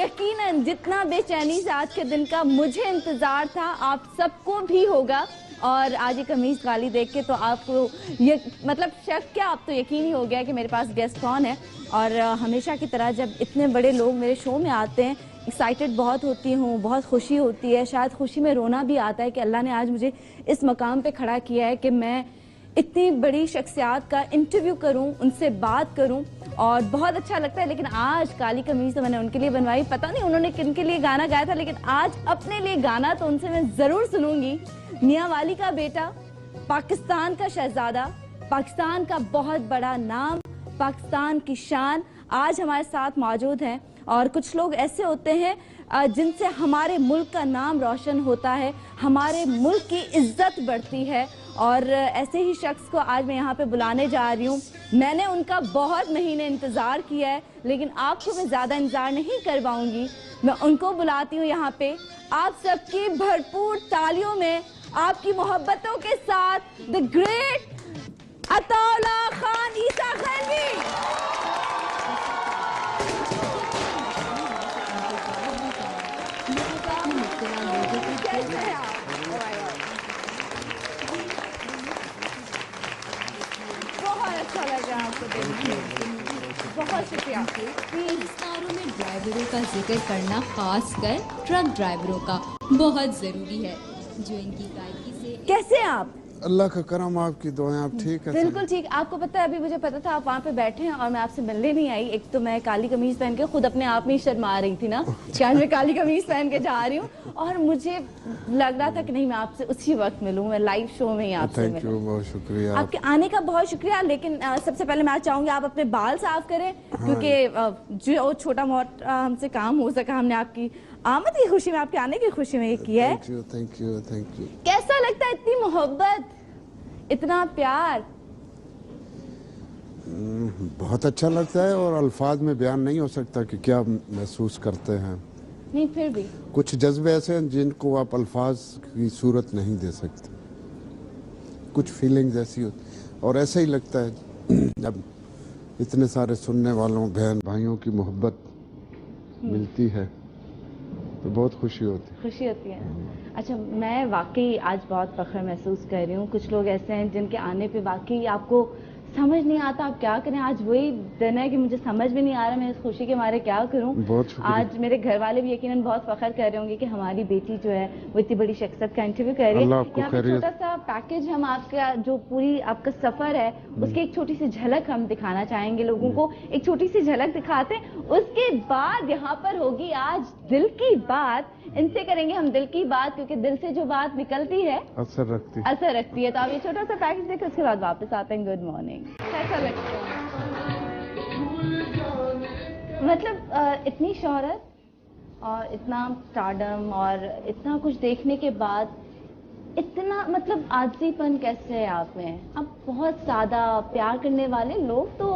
यकीनन जितना बेचैनी से आज के दिन का मुझे इंतजार था आप सबको भी होगा। और आज ये कमीज काली देख के तो आपको ये मतलब शक क्या, आप तो यकीन ही हो गया कि मेरे पास गेस्ट कौन है। और हमेशा की तरह जब इतने बड़े लोग मेरे शो में आते हैं एक्साइटेड बहुत होती हूँ, बहुत खुशी होती है, शायद खुशी में रोना भी आता है कि अल्लाह ने आज मुझे इस मकाम पे खड़ा किया है कि मैं इतनी बड़ी शख्सियात का इंटरव्यू करूं, उनसे बात करूं और बहुत अच्छा लगता है। लेकिन आज काली कमीज तो मैंने उनके लिए बनवाई, पता नहीं उन्होंने किन के लिए गाना गाया था, लेकिन आज अपने लिए गाना तो उनसे मैं जरूर सुनूंगी। मियां वाली का बेटा, पाकिस्तान का शहजादा, पाकिस्तान का बहुत बड़ा नाम, पाकिस्तान की शान आज हमारे साथ मौजूद हैं। और कुछ लोग ऐसे होते हैं जिनसे हमारे मुल्क का नाम रोशन होता है, हमारे मुल्क की इज्जत बढ़ती है। और ऐसे ही शख्स को आज मैं यहाँ पे बुलाने जा रही हूँ। मैंने उनका बहुत महीने इंतज़ार किया है, लेकिन आपको मैं ज़्यादा इंतज़ार नहीं करवाऊंगी। मैं उनको बुलाती हूँ यहाँ पे, आप सबकी भरपूर तालियों में, आपकी मोहब्बतों के साथ द ग्रेट अताउल्लाह खान ईसा खैरवी। अच्छा लग रहा है आपको देखने, बहुत शुक्रिया। फिल्मस्टारों में ड्राइवरों का जिक्र करना, खासकर ट्रक ड्राइवरों का, बहुत जरूरी है जो इनकी गायकी से। कैसे हैं आप? अल्लाह का करम, आपकी दुआएं। आप ठीक है? बिल्कुल ठीक। आपको पता है अभी मुझे पता था आप वहाँ पे बैठे हैं और मैं आपसे मिलने नहीं आई। एक तो मैं काली कमीज पहन के खुद अपने आप में ही शर्मा रही थी ना कि आज मैं काली कमीज पहन के जा रही हूँ, और मुझे लग रहा था कि नहीं मैं आपसे उसी वक्त मिलूँ, मैं लाइव शो में ही आपसे मिलूँ। थैंक यू, बहुत शुक्रिया आपके आने का, बहुत शुक्रिया। लेकिन सबसे पहले मैं चाहूंगी आप अपने बाल साफ करें, क्योंकि जो छोटा मोटा हमसे काम हो सका हमने आपकी आमद की खुशी में, आपके आने की खुशी में ये किया है। Thank you, thank you, thank you. कैसा लगता है इतनी मोहब्बत, इतना प्यार? बहुत अच्छा लगता है और अल्फाज में बयान नहीं हो सकता कि क्या महसूस करते हैं। नहीं फिर भी कुछ जज्बे ऐसे हैं जिनको आप अल्फाज की सूरत नहीं दे सकते, कुछ फीलिंग्स ऐसी होती, और ऐसा ही लगता है जब इतने सारे सुनने वालों, बहन भाइयों की मोहब्बत मिलती है तो बहुत खुशी होती है। अच्छा, मैं वाकई आज बहुत फख्र महसूस कर रही हूँ। कुछ लोग ऐसे हैं जिनके आने पे वाकई आपको समझ नहीं आता आप क्या करें। आज वही दिन है कि मुझे समझ भी नहीं आ रहा मैं इस खुशी के मारे क्या करूं। आज मेरे घर वाले भी यकीनन बहुत फख्र कर रहे होंगे कि हमारी बेटी जो है वो इतनी बड़ी शख्सियत का इंटरव्यू कर रही है। यहाँ पे छोटा सा पैकेज हम आपका जो पूरी आपका सफर है उसकी एक छोटी सी झलक हम दिखाना चाहेंगे लोगों को, एक छोटी सी झलक दिखाते हैं। उसके बाद यहाँ पर होगी आज दिल की बात, इनसे करेंगे हम दिल की बात, क्योंकि दिल से जो बात निकलती है असर रखती है। तो आप ये छोटा सा पैकेज देखें, उसके बाद वापस आते हैं। Good morning. कैसा लगता है? मतलब इतनी शोहरत और इतना स्टारडम और इतना कुछ देखने के बाद इतना मतलब आजीपन कैसे है आप में? आप बहुत सादा प्यार करने वाले लोग तो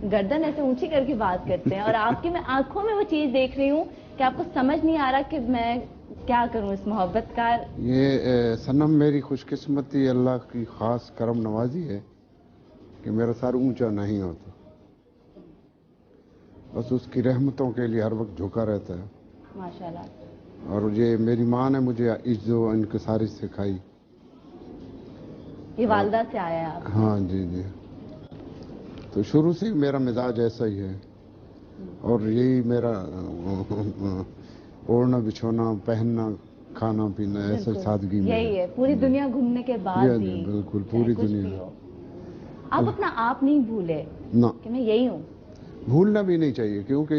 गर्दन ऐसे ऊंची करके बात करते हैं, और आपकी मैं आंखों में वो चीज देख रही हूँ कि आपको समझ नहीं आ रहा कि मैं क्या करूं इस मोहब्बत का। ये सनम मेरी खुशकिस्मती, अल्लाह की खास करम नवाजी है कि मेरा सर ऊंचा नहीं होता, बस उसकी रहमतों के लिए हर वक्त झुका रहता है माशाल्लाह। और ये मेरी माँ ने मुझे इज्जो इनकिसारी सिखाई। ये वालदा से आया है? हाँ जी जी। तो शुरू से मेरा मिजाज ऐसा ही है और यही मेरा ओढ़ना बिछोना, पहनना, खाना पीना, ऐसा सादगी में यही है। पूरी दुनिया घूमने के बाद भी बिल्कुल पूरी दुनिया। आप अपना आप नहीं भूले ना कि मैं यही हूँ? भूलना भी नहीं चाहिए, क्योंकि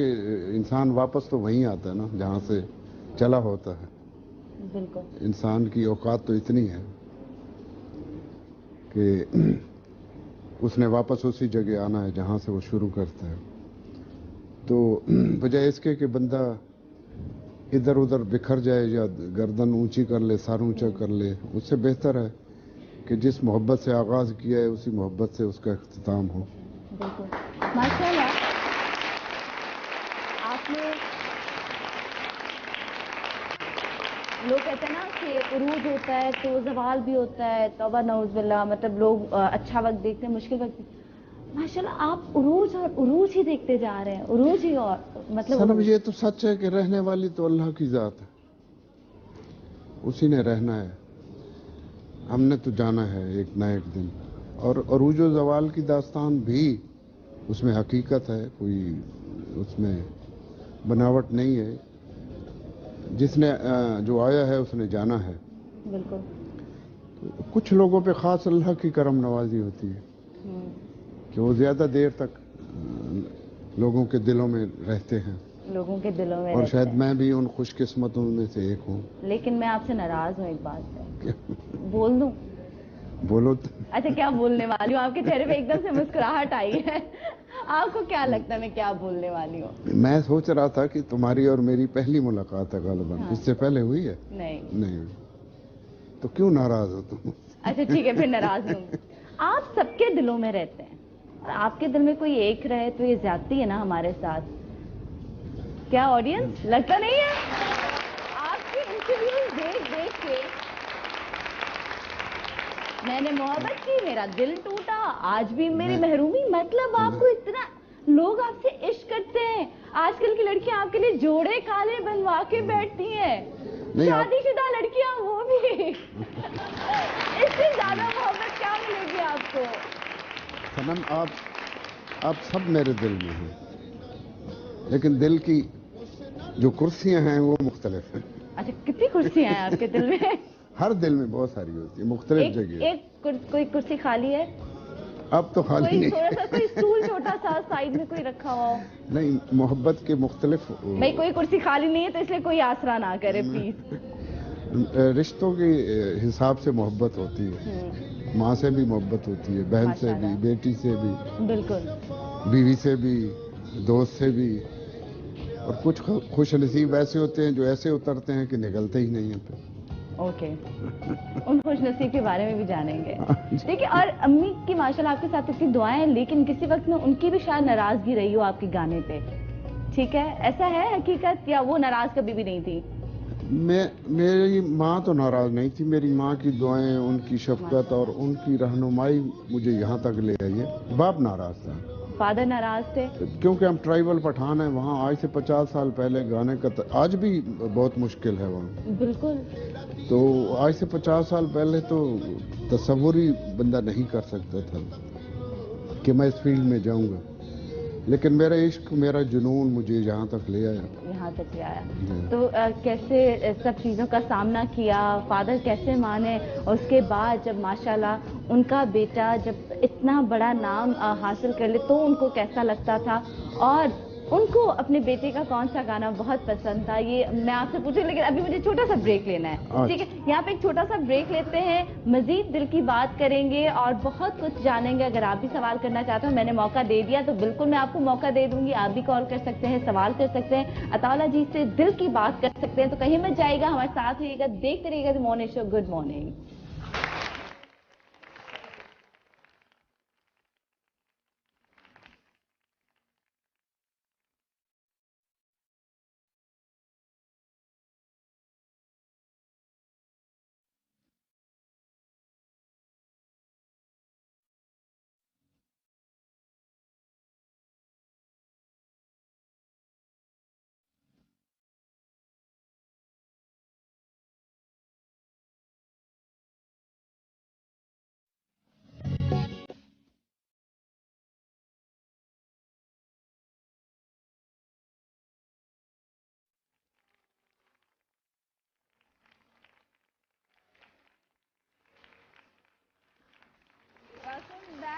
इंसान वापस तो वहीं आता है ना जहाँ से चला होता है। बिल्कुल। इंसान की औकात तो इतनी है कि उसने वापस उसी जगह आना है जहाँ से वो शुरू करता है। तो बजाय इसके कि बंदा इधर उधर बिखर जाए या गर्दन ऊंची कर ले, सर ऊंचा कर ले, उससे बेहतर है कि जिस मोहब्बत से आगाज किया है उसी मोहब्बत से उसका इख्तिताम हो। बिल्कुल माशाल्लाह। आपने, लोग कहते हैं ना कि उरूज होता है तो जवाल भी होता है, तौबा नऊज़ बिल्लाह, मतलब लोग अच्छा वक्त देखते हैं, मुश्किल वक्त। माशाल्लाह आप उरूज और उरूज ही देखते जा रहे हैं, उरूज ही, और मतलब सनम उरूज। ये तो सच है कि रहने वाली तो अल्लाह की जात है, उसी ने रहना है, हमने तो जाना है एक ना एक दिन। और अरूज व जवाल की दास्तान भी उसमें हकीकत है, कोई उसमें बनावट नहीं है। जिसने जो आया है उसने जाना है। बिल्कुल। तो कुछ लोगों पे खास अल्लाह की करम नवाजी होती है कि वो ज्यादा देर तक लोगों के दिलों में रहते हैं, लोगों के दिलों में और रहते शायद हैं। मैं भी उन खुशकिस्मतों में से एक हूँ। लेकिन मैं आपसे नाराज हूँ एक बात से, बोल दूं? बोलो तो। अच्छा, क्या बोलने वाली हूँ? आपके चेहरे पे एकदम से मुस्कुराहट आई है। आपको क्या लगता है मैं क्या बोलने वाली हूँ? मैं सोच रहा था कि तुम्हारी और मेरी पहली मुलाकात है गालिबन, हाँ। इससे पहले हुई है? नहीं। नहीं हुई। तो क्यों नाराज हो तुम? अच्छा ठीक है, फिर नाराज हूँ। आप सबके दिलों में रहते हैं, और आपके दिल में कोई एक रहे तो ये ज्यादती है ना हमारे साथ। क्या ऑडियंस, लगता नहीं है? आपके इंटरव्यूज देख देख के मैंने मोहब्बत की, मेरा दिल टूटा, आज भी मेरी महरूमी। मतलब आपको इतना, लोग आपसे इश्क करते हैं। आजकल की लड़कियां आपके लिए जोड़े काले बनवा के बैठती हैं, नहीं, आप शादीशुदा लड़कियां वो भी। इससे ज्यादा मोहब्बत क्या मिलेगी आपको? सनम, आप सब मेरे दिल में हैं, लेकिन दिल की जो कुर्सियां हैं वो मुख्तलिफ हैं। अच्छा, कितनी कुर्सियां हैं आपके दिल में? हर दिल में बहुत सारी होती है, मुख्तलिफ जगह। कोई कुर्सी खाली है? अब तो खाली कोई नहीं। थोड़ा सा, कोई स्टूल छोटा सा साइड में कोई रखा हुआ हो? नहीं, मोहब्बत के मुख्तलिफ भाई कोई कुर्सी खाली नहीं है तो इसलिए कोई आसरा ना करे प्लीज। रिश्तों के हिसाब से मोहब्बत होती है। माँ से भी मोहब्बत होती है, बहन से भी, माशाल्लाह। बेटी से भी, बिल्कुल। बीवी से भी, दोस्त से भी। और कुछ खुश नसीब ऐसे होते हैं जो ऐसे उतरते हैं कि निकलते ही नहीं है फिर। ओके, उन खुश नसीब के बारे में भी जानेंगे। ठीक है, और अम्मी की माशाल्लाह आपके साथ इतनी दुआएं हैं, लेकिन किसी वक्त में उनकी भी शायद नाराजगी रही हो आपके गाने पे, ठीक है? ऐसा है हकीकत, या वो नाराज कभी भी नहीं थी? मेरी माँ तो नाराज नहीं थी। मेरी माँ की दुआएं, उनकी शफकत और उनकी रहनुमाई मुझे यहाँ तक ले आई है। बाप नाराज था। फादर नाराज थे? क्योंकि हम ट्राइबल पठान हैं वहाँ। आज से 50 साल पहले गाने का आज भी बहुत मुश्किल है वहाँ। बिल्कुल। तो आज से 50 साल पहले तो तस्वुर ही बंदा नहीं कर सकता था कि मैं इस फील्ड में जाऊंगा। लेकिन मेरा इश्क, मेरा जुनून मुझे यहाँ तक ले आया। यहाँ तक ले आया। तो कैसे सब चीज़ों का सामना किया, फादर कैसे माने, और उसके बाद जब माशाल्लाह उनका बेटा जब इतना बड़ा नाम हासिल कर ले तो उनको कैसा लगता था? और उनको अपने बेटे का कौन सा गाना बहुत पसंद था, ये मैं आपसे पूछूं। लेकिन अभी मुझे छोटा सा ब्रेक लेना है, ठीक है? यहाँ पे एक छोटा सा ब्रेक लेते हैं, मजीद दिल की बात करेंगे और बहुत कुछ जानेंगे। अगर आप भी सवाल करना चाहते हो, मैंने मौका दे दिया तो बिल्कुल मैं आपको मौका दे दूंगी। आप भी कॉल कर सकते हैं, सवाल कर सकते हैं, अताउला जी से दिल की बात कर सकते हैं। तो कहीं मत जाएगा, हमारे साथ रहिएगा, देखते रहिएगा the morning show. Good morning.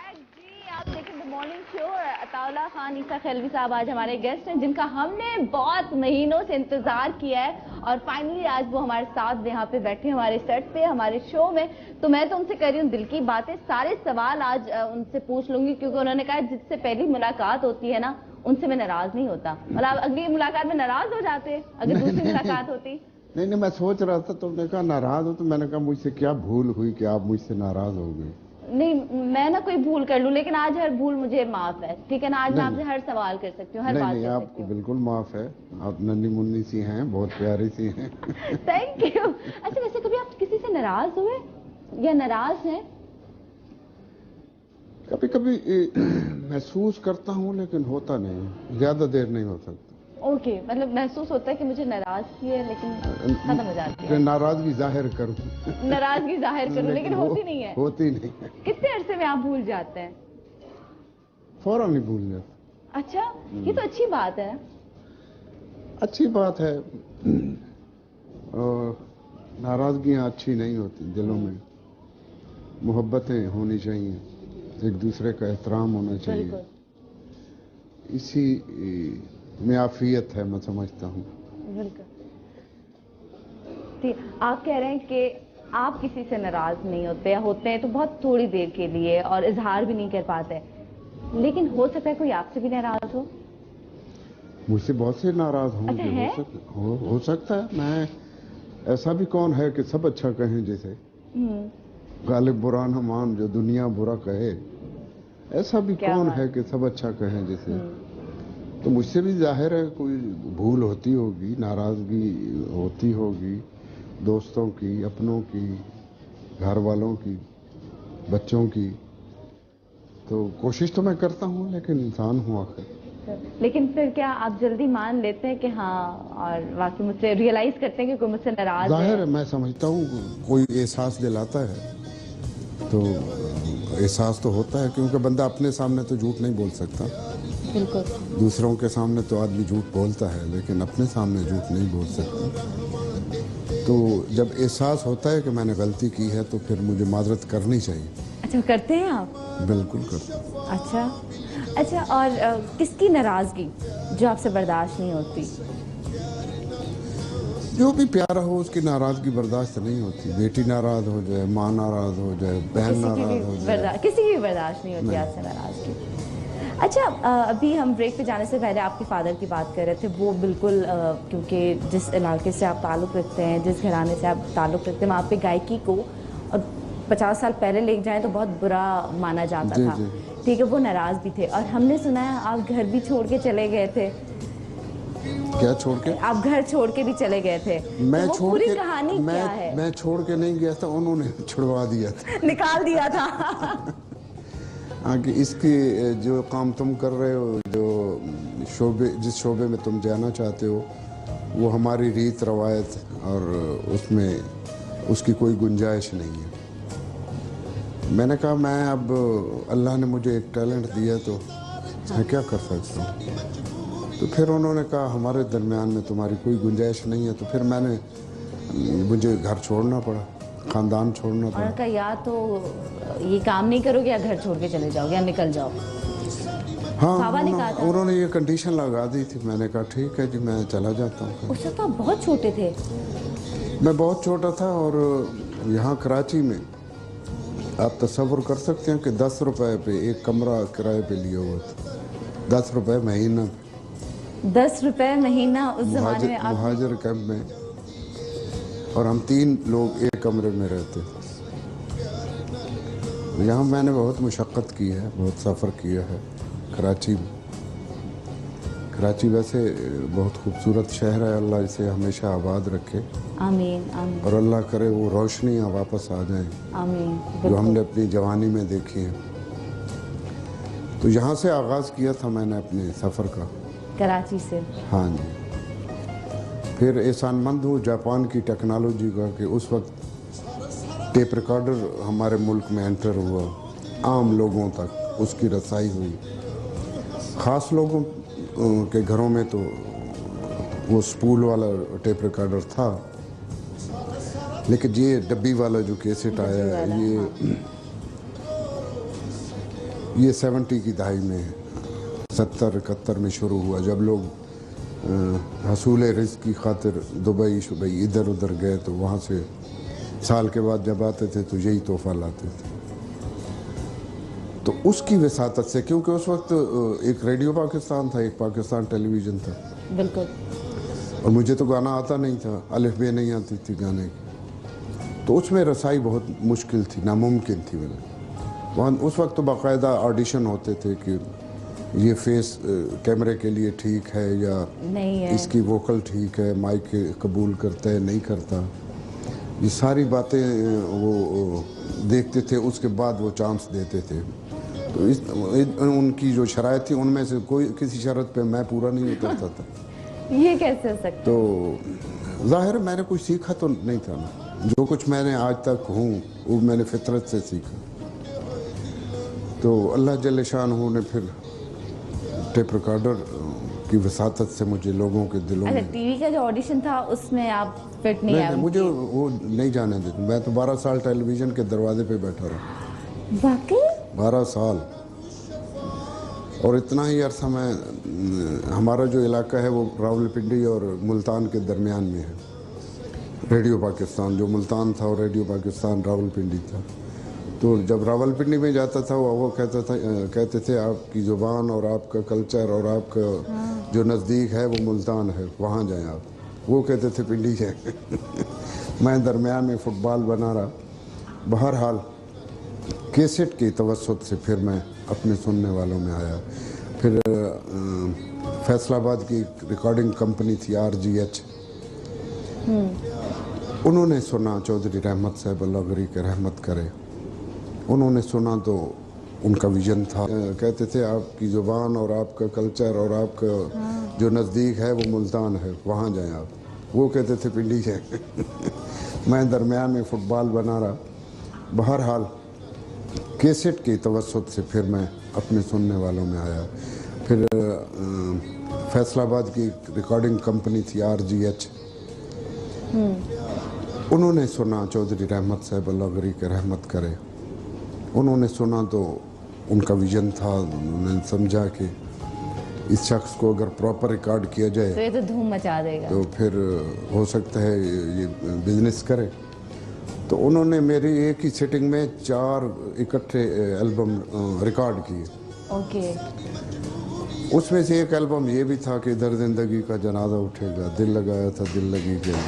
जी, आप देखें the morning show. Attaullah Khan Esa Khelvi sahab आज हमारे गेस्ट हैं, जिनका हमने बहुत महीनों से इंतजार किया है, और फाइनली आज वो हमारे साथ यहाँ पे बैठे हमारे सेट पे, हमारे शो में। तो मैं तो उनसे कर रही हूँ दिल की बातें, सारे सवाल आज उनसे पूछ लूंगी, क्योंकि उन्होंने कहा जिससे पहली मुलाकात होती है ना, उनसे मैं नाराज नहीं होता। मतलब आप अगली मुलाकात में नाराज हो जाते अगर दूसरी मुलाकात होती? नहीं, मैं सोच रहा था, तुमने कहा नाराज हो, तो मैंने कहा मुझसे क्या भूल हुई कि आप मुझसे नाराज हो गए। नहीं, मैं ना कोई भूल कर लूं, लेकिन आज हर भूल मुझे माफ है, ठीक है ना? आज मैं नहीं, आपसे हर सवाल कर सकती हूँ, हर नहीं, बात नहीं, कर सकती आपको हूँ। बिल्कुल माफ है। आप नन्ही मुन्नी सी हैं, बहुत प्यारी सी हैं। Thank you. अच्छा, वैसे कभी आप किसी से नाराज हुए या नाराज हैं? कभी कभी महसूस करता हूँ लेकिन होता नहीं, ज्यादा देर नहीं हो सकता। ओके, मतलब महसूस होता है कि मुझे नाराजगी है लेकिन खत्म हो जाती है। नाराजगी जाहिर करूँ नाराजगी जाहिर करूं लेकिन होती नहीं है। होती नहीं है। कितने अरसे में आप भूल जाते हैं? फौरन नहीं भूल जाता। अच्छा, ये तो अच्छी बात है। अच्छी बात है। और नाराजगियां अच्छी नहीं होती, दिलों में मोहब्बतें होनी चाहिए, एक दूसरे का एहतराम होना चाहिए, बिल्कुल इसी में आफियत है, मैं समझता हूँ। बिल्कुल। ठीक, आप कह रहे हैं कि आप किसी से नाराज नहीं होते, या होते हैं तो बहुत थोड़ी देर के लिए और इजहार भी नहीं कर पाते, लेकिन हो सकता है कोई आपसे भी नाराज हो? मुझसे बहुत से नाराज होंगे। अच्छा है? हो सकता है। मैं ऐसा भी कौन है कि सब अच्छा कहें, जैसे गालिब बुरा न मान जो दुनिया बुरा कहे, ऐसा भी क्या कौन बात। है कि सब अच्छा कहें जैसे। तो मुझसे भी जाहिर है कोई भूल होती होगी, नाराजगी होती होगी, दोस्तों की, अपनों की, घर वालों की, बच्चों की। तो कोशिश तो मैं करता हूँ, लेकिन इंसान हूँ आखिर। लेकिन फिर क्या आप जल्दी मान लेते हैं कि हाँ, और वाकई मुझसे रियलाइज करते हैं कि कोई मुझसे नाराज जाहिर है? है, मैं समझता हूँ कोई एहसास दिलाता है तो एहसास तो होता है, क्योंकि बंदा अपने सामने तो झूठ नहीं बोल सकता। बिल्कुल। दूसरों के सामने तो आदमी झूठ बोलता है, लेकिन अपने सामने झूठ नहीं बोल सकता। तो जब एहसास होता है कि मैंने गलती की है तो फिर मुझे माजरत करनी चाहिए। अच्छा, करते हैं आप? बिल्कुल करता हूँ। अच्छा, और किसकी नाराजगी जो आपसे बर्दाश्त नहीं होती? जो भी प्यारा हो उसकी नाराजगी बर्दाश्त नहीं होती। बेटी नाराज हो जाए, माँ नाराज हो जाए, बहन नाराज हो जाए, किसी की भी बर्दाश्त नहीं होती आपसे नाराजगी। अच्छा, अभी हम ब्रेक पे जाने से पहले आपके फादर की बात कर रहे थे। वो बिल्कुल क्योंकि जिस इलाके से आप ताल्लुक़ रखते हैं, जिस घराने से आप ताल्लुक़ रखते हैं, वहाँ पे गायकी को और 50 साल पहले ले जाएं तो बहुत बुरा माना जाता जी, था। जी। ठीक है, वो नाराज़ भी थे, और हमने सुना है आप घर भी छोड़ के चले गए थे। क्या छोड़ के? आप घर छोड़ के भी चले गए थे, मैं तो वो छोड़ पूरी के कहानी क्या है? मैं छोड़ के नहीं गया था, उन्होंने छुड़वा दिया था। निकाल दिया था। कि इसकी जो काम तुम कर रहे हो, जो जिस शोबे में तुम जाना चाहते हो, वो हमारी रीत रवायत और उसमें उसकी कोई गुंजाइश नहीं है। मैंने कहा मैं अब अल्लाह ने मुझे एक टैलेंट दिया तो मैं क्या कर सकता हूँ। तो फिर उन्होंने कहा हमारे दरमियान में तुम्हारी कोई गुंजाइश नहीं है। तो फिर मुझे घर छोड़ना पड़ा, ख़ानदान छोड़ना पड़ा। उनका या तो ये काम नहीं करोगे या घर छोड़ के चले जाओगे या निकल जाओ। हाँ, पापा ने कहा था। उन्होंने ये कंडीशन लगा दी थी। मैंने कहा ठीक है जी, मैं चला जाता हूँ। उस वक्त आप बहुत छोटे थे। मैं बहुत छोटा था, और यहाँ कराची में आप तस्वुर कर सकते हैं कि 10 रुपए पे एक कमरा किराए पे लिया हुआ था। 10 रुपए महीना। 10 रुपए महीना उस जमाने में? मुहाजिर कैंप में, और हम 3 लोग एक कमरे में रहते थे। यहाँ मैंने बहुत मुशक्क़त की है, बहुत सफ़र किया है कराची में। कराची वैसे बहुत खूबसूरत शहर है, अल्लाह इसे हमेशा आबाद रखे। आमीन आमीन। और अल्लाह करे वो रोशनियाँ वापस आ जाएं आमीन। जो हमने अपनी जवानी में देखी हैं। तो यहाँ से आगाज़ किया था मैंने अपने सफ़र का, कराची से। हाँ जी। फिर एहसानमंद हूँ जापान की टेक्नोलॉजी का कि उस वक्त टेप रिकॉर्डर हमारे मुल्क में एंटर हुआ, आम लोगों तक उसकी रसाई हुई। ख़ास लोगों के घरों में तो वो स्पूल वाला टेप रिकॉर्डर था, लेकिन ये डब्बी वाला जो कैसेट आया है, ये 70 की दहाई में है, 70-71 में शुरू हुआ, जब लोग हसूल रिज़्क़ की खातिर दुबई शुबई इधर उधर गए तो वहाँ से साल के बाद जब आते थे तो यही तोहफ़ा लाते थे। तो उसकी वसातत से, क्योंकि उस वक्त एक रेडियो पाकिस्तान था, एक पाकिस्तान टेलीविज़न था। बिल्कुल। और मुझे तो गाना आता नहीं था, अलिफ बे नहीं आती थी गाने की, तो उसमें रसाई बहुत मुश्किल थी, नामुमकिन थी। वहाँ उस वक्त तो बाकायदा ऑडिशन होते थे कि ये फेस कैमरे के लिए ठीक है या नहीं है, इसकी वोकल ठीक है, माइक कबूल करता है नहीं करता, ये सारी बातें वो देखते थे। उसके बाद वो चांस देते थे। तो उनकी जो शराइत थी उनमें से कोई किसी शर्त पे मैं पूरा नहीं उतरता था। ये कैसे हो सकता? तो जाहिर मैंने कुछ सीखा तो नहीं था ना, जो कुछ मैंने आज तक हूँ वो मैंने फितरत से सीखा। तो अल्लाह जल्ले शान ने फिर टेप रिकॉर्डर की वसातत से मुझे लोगों के दिलों अच्छा, में। टीवी का जो ऑडिशन था उसमें आप फिट नहीं आए? मुझे वो नहीं जाने देते। मैं तो 12 साल टेलीविजन के दरवाजे पे बैठा रहा। वाकई? 12 साल। और इतना ही अरसा मैं, हमारा जो इलाका है वो रावलपिंडी और मुल्तान के दरमियान में है। रेडियो पाकिस्तान जो मुल्तान था और रेडियो पाकिस्तान रावलपिंडी था। तो जब रावलपिंडी में जाता था वो कहते थे आपकी ज़ुबान और आपका कल्चर और आपका जो नज़दीक है वो मुल्तान है, वहाँ जाएं आप। वो कहते थे पिंडी है। मैं दरमियान में फुटबॉल बना रहा। बहरहाल कैसेट की तवस्सुत से फिर मैं अपने सुनने वालों में आया। फिर फैसलाबाद की रिकॉर्डिंग कंपनी थी RGH, उन्होंने सुना चौधरी रहमत साहब अल्लाह गरी के रहमत करे। उन्होंने सुना तो उनका विजन था। कहते थे आपकी ज़ुबान और आपका कल्चर और आपका जो नज़दीक है वो मुल्तान है, वहाँ जाएं आप। वो कहते थे पिंडी है। मैं दरमियान में फुटबॉल बना रहा। बहरहाल कैसेट की तवस्सुत से फिर मैं अपने सुनने वालों में आया। फिर फैसलाबाद की रिकॉर्डिंग कंपनी थी RGH, उन्होंने सुना चौधरी रहमत साहब अल्लाह गरी के रहमत करे। उन्होंने सुना तो उनका विजन था। उन्होंने समझा कि इस शख्स को अगर प्रॉपर रिकॉर्ड किया जाए तो ये तो धूम मचा देगा, तो फिर हो सकता है ये बिजनेस करे। तो उन्होंने मेरी एक ही सेटिंग में 4 इकट्ठे एल्बम रिकॉर्ड किए। ओके। उसमें से एक एल्बम ये भी था कि दर जिंदगी का जनाजा उठेगा, दिल लगाया था दिल लगी गई।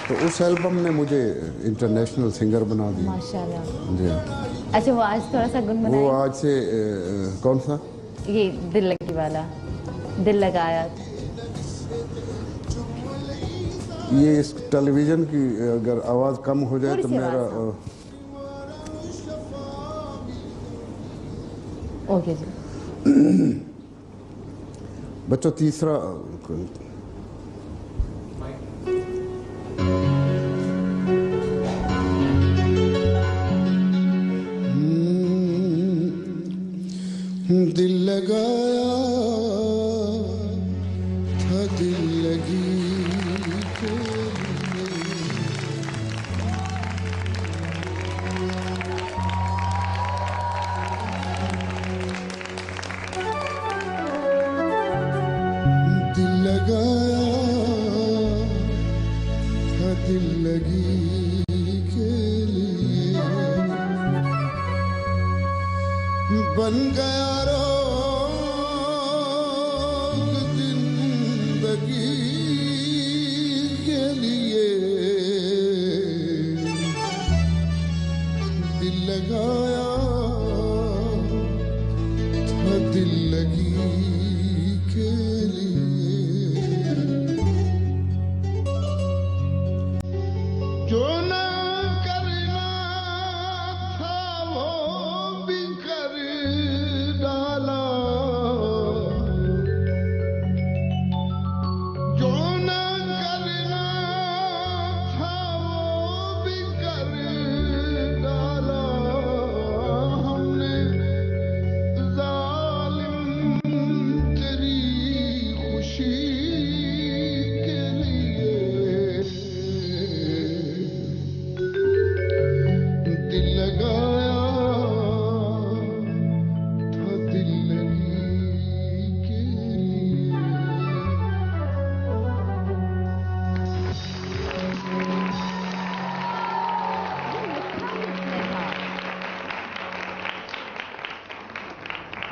तो उस एल्बम ने मुझे इंटरनेशनल सिंगर बना दिया। माशाल्लाह। जी। अच्छा, वो आज थोड़ा सा वो गुनगुनाइए। आज से कौन सा? ये दिल लगी वाला, दिल लगाया था। ये इस टेलीविजन की अगर आवाज़ कम हो जाए तो थोड़ी सी मेरा ओके जी। बच्चों तीसरा दिल लगाया था दिल लगी के दिल लगाया था दिल लगी के लिए बन गया रोग जिंदगी के लिए दिल लगाया था दिल लगी के लिए जो ना करना था वो भी कर डाला, जो ना करना था वो भी कर डाला। हमने जालिम तेरी खुशी के लिए दिल लगाया था दिल लगी के लिए।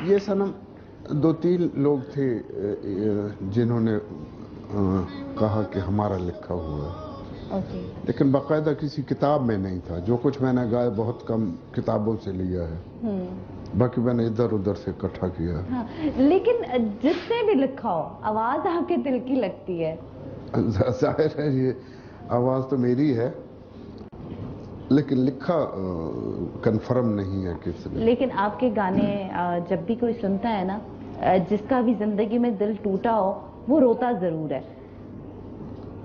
ये सनम 2-3 लोग थे जिन्होंने कहा कि हमारा लिखा हुआ है, ओके। लेकिन बाकायदा किसी किताब में नहीं था। जो कुछ मैंने गाया बहुत कम किताबों से लिया है, बाकी मैंने इधर उधर से इकट्ठा किया है। हाँ, लेकिन जिसने भी लिखा हो आवाज आपके दिल की लगती है। जाहिर है ये आवाज़ तो मेरी है, लेकिन लिखा कंफर्म नहीं है किसने। लेकिन आपके गाने जब भी कोई सुनता है ना, जिसका भी जिंदगी में दिल टूटा हो वो रोता जरूर है।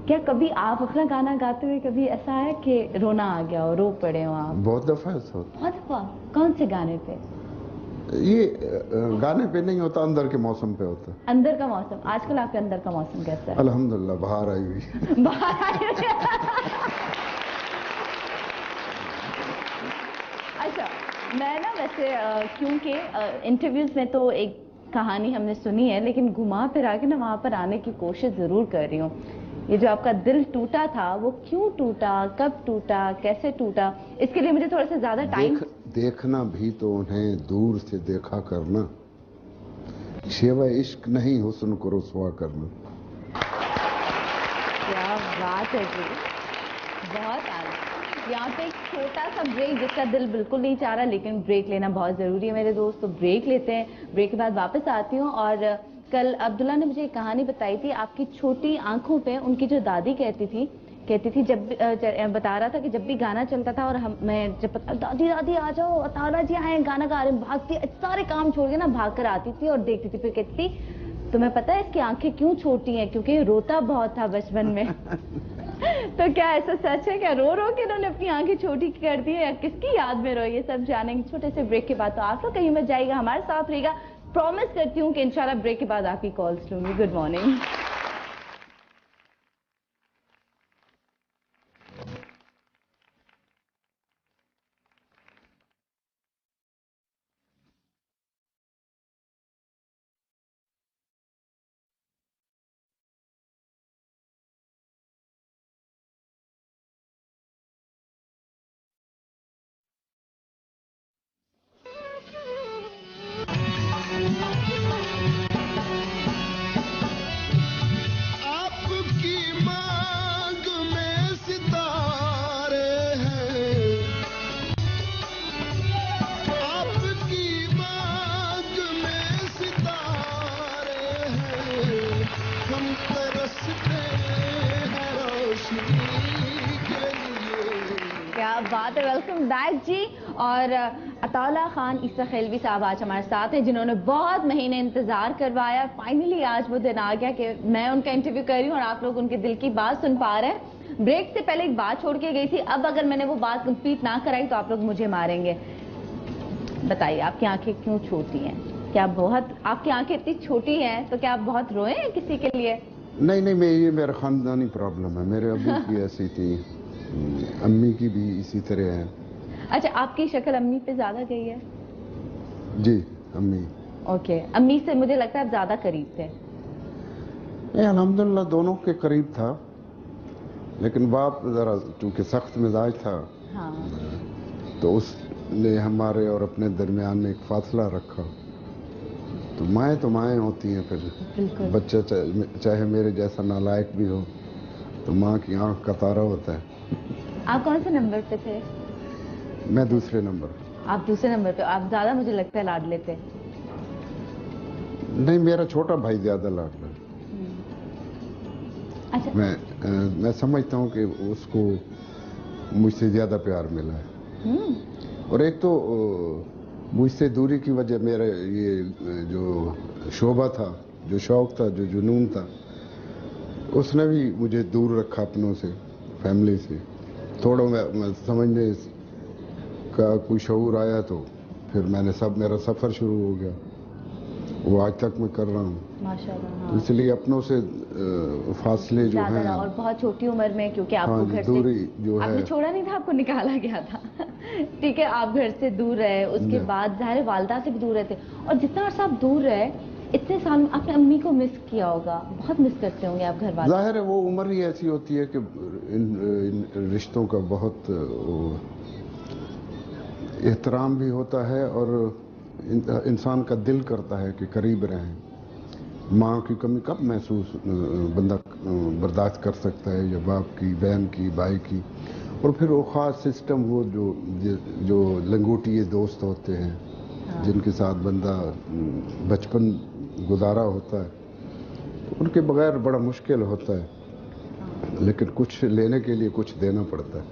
क्या कभी आप अपना गाना गाते हुए कभी ऐसा है कि रोना आ गया हो, रो पड़े हो आप? बहुत दफ़ा ऐसा होता बहुत दफा। कौन से गाने पे? है। ये गाने पे नहीं होता, अंदर के मौसम पे होता है। अंदर का मौसम। आजकल आपके अंदर का मौसम कैसा है? अल्हम्दुलिल्लाह बाहर आई हुई। बाहर आए हुए। अच्छा, मैं ना वैसे क्योंकि इंटरव्यूज में तो एक कहानी हमने सुनी है, लेकिन घुमा फिरा के ना वहां पर आने की कोशिश जरूर कर रही हूँ। ये जो आपका दिल टूटा था, वो क्यों टूटा, कब टूटा, कैसे टूटा, इसके लिए मुझे थोड़ा सा ज्यादा टाइम। देखना भी तो उन्हें दूर से देखा करना, शेवा इश्क नहीं हुस्न को रुसवा करना। क्या बात है जी, बहुत आला। यहाँ पे एक छोटा सा ब्रेक, जिसका दिल बिल्कुल नहीं चाह रहा, लेकिन ब्रेक लेना बहुत जरूरी है मेरे दोस्त, तो ब्रेक लेते हैं। ब्रेक के बाद वापस आती हूँ। और कल अब्दुल्ला ने मुझे एक कहानी बताई थी, आपकी छोटी आंखों पे उनकी जो दादी कहती थी जब बता रहा था कि जब भी गाना चलता था और मैं जब दादी दादी आ जाओ, अतारा जी आए, गाना गा रहे, भागती, सारे काम छोड़ के ना भाग कर आती थी और देखती थी। फिर कहती थी तुम्हें पता है इसकी आंखें क्यों छोटी हैं? क्योंकि रोता बहुत था बचपन में। तो क्या ऐसा सच है? क्या रो रो के उन्होंने अपनी आंखें छोटी कर दी है, या किसकी याद में रो? ये सब जानेंगे छोटे से ब्रेक के बाद। तो आप लोग कहीं मत जाइएगा, हमारे साथ रहेगा। प्रॉमिस करती हूँ कि इंशाल्लाह ब्रेक के बाद आपकी कॉल्स लूंगी। Good morning. आपकी मांग में सितारे हैं, आपकी मांग में सितारे हैं, हम तरसते हैं रोशनी के लिए। क्या बात है, वेलकम बैक जी। और अताउल्ला खान ईसा खिलवी साहब आज हमारे साथ हैं, जिन्होंने बहुत महीने इंतजार करवाया। फाइनली आज वो दिन आ गया कि मैं उनका इंटरव्यू कर रही हूँ और आप लोग उनके दिल की बात सुन पा रहे हैं। ब्रेक से पहले एक बात छोड़ के गई थी, अब अगर मैंने वो बात कंप्लीट ना कराई तो आप लोग मुझे मारेंगे। बताइए, आपकी आंखें क्यों छोटी हैं? क्या बहुत, आपकी आंखें इतनी छोटी हैं तो क्या आप बहुत रोए हैं किसी के लिए? नहीं, ये मेरा खानदानी प्रॉब्लम है। मेरे अबू की ऐसी थी, अम्मी की भी इसी तरह है। अच्छा, आपकी शक्ल अम्मी पे ज्यादा गई है? जी, अम्मी। ओके, अम्मी से मुझे लगता है आप ज्यादा करीब थे। अल्हम्दुलिल्लाह दोनों के करीब था, लेकिन बाप जरा चूंकि सख्त मिजाज था, हाँ। तो उसने हमारे और अपने दरमियान में एक फासला रखा। तो माएँ होती हैं फिर। बिल्कुल। बच्चा चाहे मेरे जैसा नालायक भी हो, तो माँ की आंख का तारा होता है। आप कौन से नंबर पे थे? मैं दूसरे नंबर। आप दूसरे नंबर पे। आप ज्यादा मुझे लगता है लाडले थे। नहीं, मेरा छोटा भाई ज्यादा लाडला। अच्छा। मैं समझता हूँ कि उसको मुझसे ज्यादा प्यार मिला है। और एक तो मुझसे दूरी की वजह मेरा ये जो शोभा था, जो शौक था, जो जुनून था, उसने भी मुझे दूर रखा अपनों से, फैमिली से। थोड़ा मैं समझने का कोई शऊर आया तो फिर मेरा सफ़र शुरू हो गया। वो आज तक मैं कर रहा हूँ माशाल्लाह। तो इसलिए अपनों से फासले जो ज्यादा हैं, ना, और बहुत छोटी उम्र में, क्योंकि आपको हाँ, घर दूरी से जो आपने है। छोड़ा नहीं था, आपको निकाला गया था। ठीक है, आप घर से दूर रहे, उसके बाद ज़ाहिर वालदा से भी दूर रहते, और जितना अर्सा आप दूर रहे, इतने साल आपने अम्मी को मिस किया होगा, बहुत मिस करते होंगे आप घर वाले। जाहिर है वो उम्र ही ऐसी होती है कि इन रिश्तों का बहुत एहतराम भी होता है और इंसान का दिल करता है कि करीब रहें। माँ की कमी कब महसूस बंदा बर्दाश्त कर सकता है, या बाप की, बहन की, भाई की। और फिर वो ख़ास सिस्टम, वो जो लंगोटिए दोस्त होते हैं, हाँ। जिनके साथ बंदा बचपन गुजारा होता है, उनके बगैर बड़ा मुश्किल होता है। लेकिन कुछ लेने के लिए कुछ देना पड़ता है।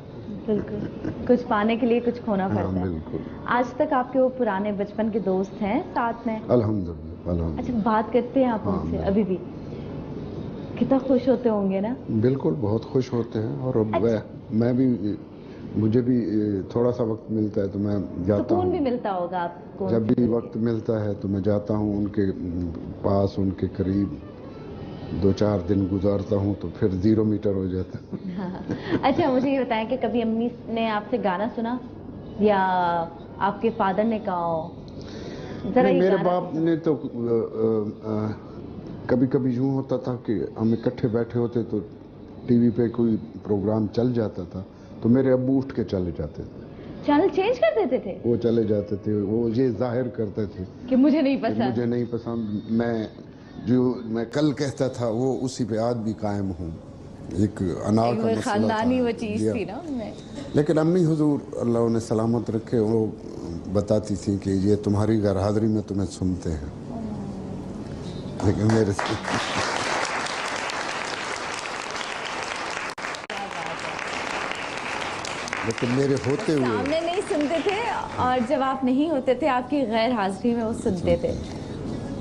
बिल्कुल, कुछ पाने के लिए कुछ खोना हाँ, पड़ता है। बिल्कुल। आज तक आपके वो पुराने बचपन के दोस्त हैं साथ में? अल्हम्दुलिल्लाह, अल्हम्दुलिल्लाह। अच्छा, बात करते हैं आप हाँ, उनसे मैं- अभी भी? कितना खुश होते होंगे ना? बिल्कुल, बहुत खुश होते हैं। और अच्छा। मैं भी, मुझे भी थोड़ा सा वक्त मिलता है तो मैं जाता सुकून भी हूँ। मिलता होगा आपको जब उनसे भी मिलके। वक्त मिलता है तो मैं जाता हूँ उनके पास, उनके करीब 2-4 दिन गुजारता हूँ तो फिर 0 मीटर हो जाता है। हाँ। अच्छा, मुझे ये बताएं कि कभी अम्मी ने आपसे गाना सुना या आपके फादर ने कहा हो जरा नहीं, ये मेरे गाना बाप ने तो कभी कभी यूं होता था कि हम इकट्ठे बैठे होते तो टीवी पे कोई प्रोग्राम चल जाता था तो मेरे अब्बू उठ के चले जाते थे। चैनल चेंज कर देते थे वो चले जाते थे, वो ये जाहिर करते थे कि मुझे नहीं कि पसंद। मुझे नहीं पसंद। मैं कल कहता था वो उसी पे आज भी कायम हूँ। एक अना का वो मसला खानदानी था। वो चीज जी हाँ। थी ना उनमें। लेकिन अम्मी हुजूर अल्लाह उन्हें सलामत रखे, वो बताती थी कि ये तुम्हारी घर हाजिरी में तुम्हें सुनते हैं। लेकिन मेरे लेकिन मेरे होते हुए सामने नहीं सुनते थे और जब आप नहीं होते थे आपकी गैर हाजिरी में वो सुनते थे।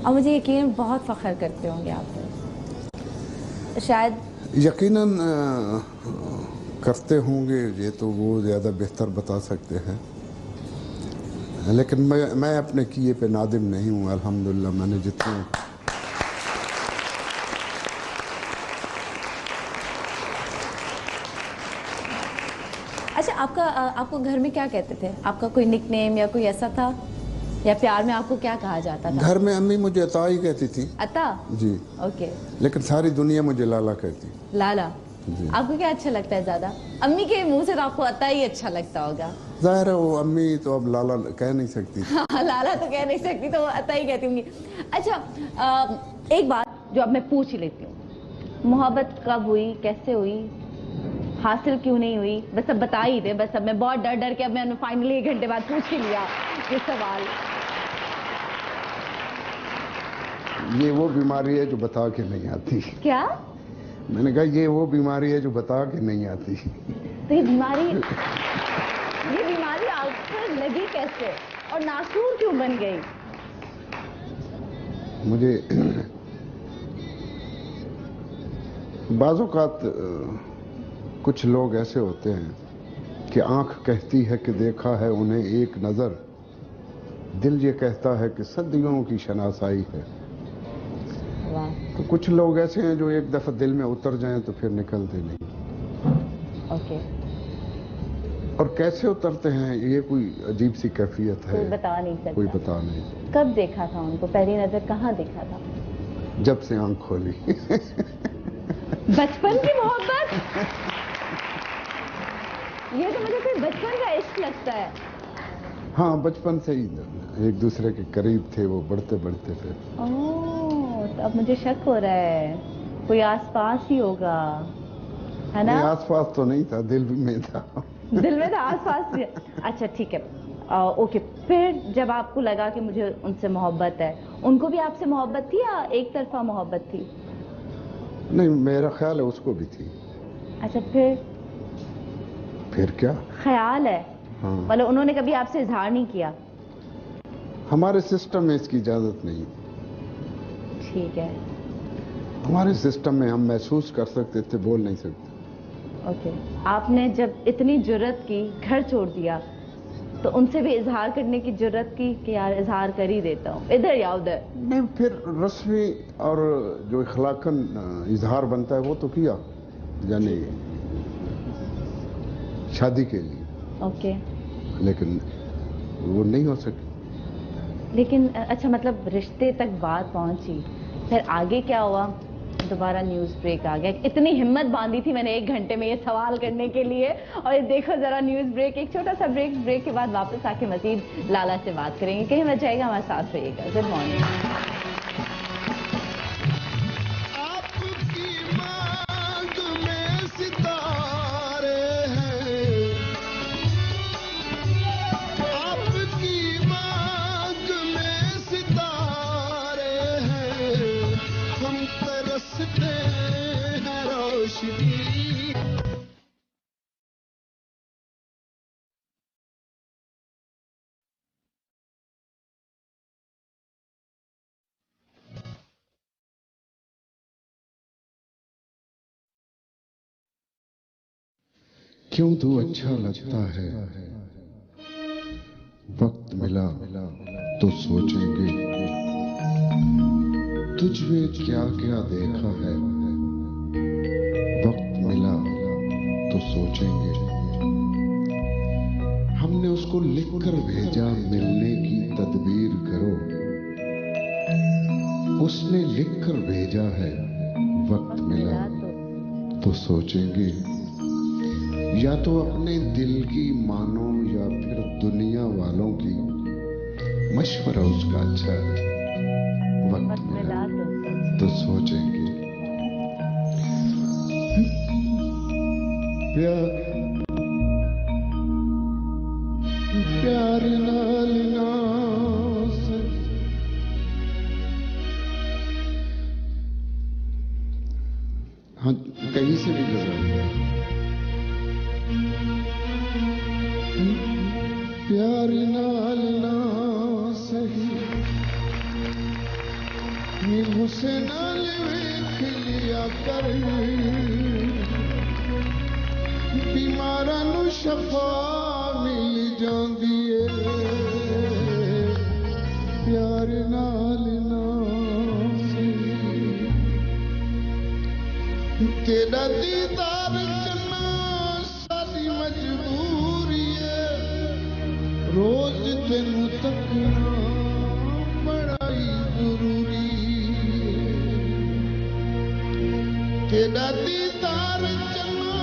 और मुझे यकीन बहुत फख्र करते होंगे आप पे। शायद यकीनन करते होंगे, ये तो वो ज़्यादा बेहतर बता सकते हैं। लेकिन मैं अपने किए पे नादिम नहीं हूँ अल्हम्दुलिल्लाह। मैंने जितने अच्छा, आपको घर में क्या कहते थे? आपका कोई निकनेम या कोई ऐसा था या प्यार में आपको क्या कहा जाता था? घर में अम्मी मुझे अता ही कहती थी। अता? जी। ओके। लेकिन सारी दुनिया मुझे लाला कहती। लाला? जी। आपको क्या अच्छा लगता है ज्यादा? अम्मी के मुंह से तो आपको अता ही अच्छा लगता होगा। जाहिर है वो अम्मी तो अब लाला कह नहीं सकती। हाँ, लाला तो कह नहीं सकती तो वो अता ही कहती होंगी। अच्छा, एक बात जो अब मैं पूछ ही लेती हूँ, मोहब्बत कब हुई, कैसे हुई, हासिल क्यों नहीं हुई? बस अब बता ही दे। बस अब मैं बहुत डर डर के अब मैंने फाइनली 1 घंटे बाद पूछ ही लिया ये सवाल। ये वो बीमारी है जो बता के नहीं आती। क्या? मैंने कहा ये वो बीमारी है जो बता के नहीं आती। तो ये बीमारी आप पर लगी कैसे और नासूर क्यों बन गई? मुझे बाज़ औक़ात कुछ लोग ऐसे होते हैं कि आंख कहती है कि देखा है उन्हें एक नज़र, दिल ये कहता है कि सदियों की शनासाई है। वाह। तो कुछ लोग ऐसे हैं जो एक दफ़ा दिल में उतर जाएं तो फिर निकलते नहीं। ओके। और कैसे उतरते हैं ये कोई अजीब सी कैफियत है, कोई बता नहीं सकता। कोई बता नहीं। कब देखा था उनको? पहली नजर कहाँ देखा था? जब से आंख खोली। बचपन की मोहब्बत? ये तो मुझे कोई बचपन का इश्क लगता है। हाँ, बचपन से ही एक दूसरे के करीब थे, वो बढ़ते बढ़ते फिर। ओह, तो अब मुझे शक हो रहा है कोई आसपास ही होगा, है ना? नहीं, आसपास तो नहीं था, दिल में था। दिल में था, आसपास भी। अच्छा, ठीक है। ओके। फिर जब आपको लगा कि मुझे उनसे मोहब्बत है, उनको भी आपसे मोहब्बत थी या एक तरफा मोहब्बत थी? नहीं, मेरा ख्याल है उसको भी थी। अच्छा, फिर क्या ख्याल है? हाँ, मतलब उन्होंने कभी आपसे इजहार नहीं किया? हमारे सिस्टम में इसकी इजाजत नहीं। ठीक है। हमारे सिस्टम में हम महसूस कर सकते थे, बोल नहीं सकते। ओके। आपने जब इतनी जुर्रत की, घर छोड़ दिया, तो उनसे भी इजहार करने की जुर्रत की कि यार इजहार कर ही देता हूँ, इधर या उधर? नहीं, फिर रस्मी और जो इखलाकन इजहार बनता है वो तो किया, यानी शादी के लिए। ओके। लेकिन वो नहीं हो सकी। लेकिन अच्छा, मतलब रिश्ते तक बात पहुंची, फिर आगे क्या हुआ? दोबारा न्यूज ब्रेक आ गया। इतनी हिम्मत बांधी थी मैंने 1 घंटे में ये सवाल करने के लिए, और ये देखो जरा न्यूज ब्रेक। एक छोटा सा ब्रेक के बाद वापस आके मजीद लाला से बात करेंगे। कहीं मत जाएगा, हमारे साथ रहिएगा। Good morning. आपकी मांग में सितारे हैं, आपकी मांग में सितारे हैं, हम तरसते हैं रोशनी क्यों तू अच्छा लगता है, वक्त मिला तो सोचेंगे, तुझ में क्या क्या देखा है, वक्त मिला तो सोचेंगे। हमने उसको लिखकर भेजा, मिलने की तदबीर करो, उसने लिखकर भेजा है, वक्त मिला तो सोचेंगे। या तो अपने दिल की मानो या फिर दुनिया वालों की, मशवरा उसका अच्छा है, वक्त मिला तो सोचेंगे। प्यार नाल ना हाँ, कहीं से भी गुजरा। प्यार नाल ना सही, मुझसे नाल वेख लिया कर, बीमारां नूं शफा मिल जांदी है। प्यार नाल ना सही, तेरा दीदार करना साडी मजबूरी है, रोज तेनू तकना बड़ा ही जरूरी है। तेरा दीदार करना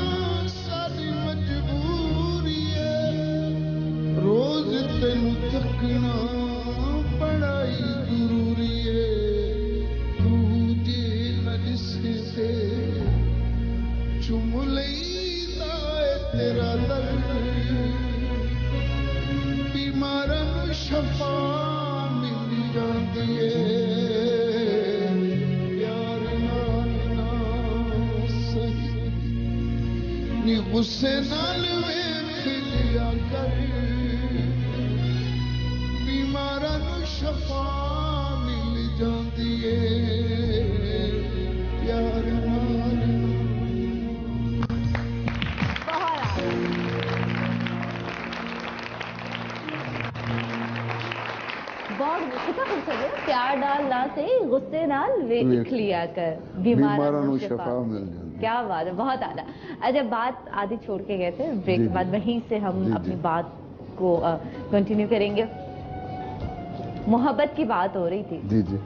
साडी मजबूरी है, रोज तेनू तकना बड़ा ही जरूरी है। तू जे नजसे से चुम लईदा है तेरा दर्द, बीमारां नूं शफा मिल जांदी है। प्यार नाल ना सही, नी गुस्से नाल वेख लिया कर, बीमारां नूं शफा मिल जांदी है। प्यार नाल बहुत कितना खूबसूरत है। प्यार डाल ना से गुस्से नाल वेख लिया कर, बीमारां नूं शफा मिल जाती। क्या बात है, बहुत आला। अच्छा, बात आधी छोड़ के गए थे ब्रेक के बाद, वहीं से हम अपनी बात को कंटिन्यू करेंगे। मोहब्बत की बात हो रही थी। जी जी,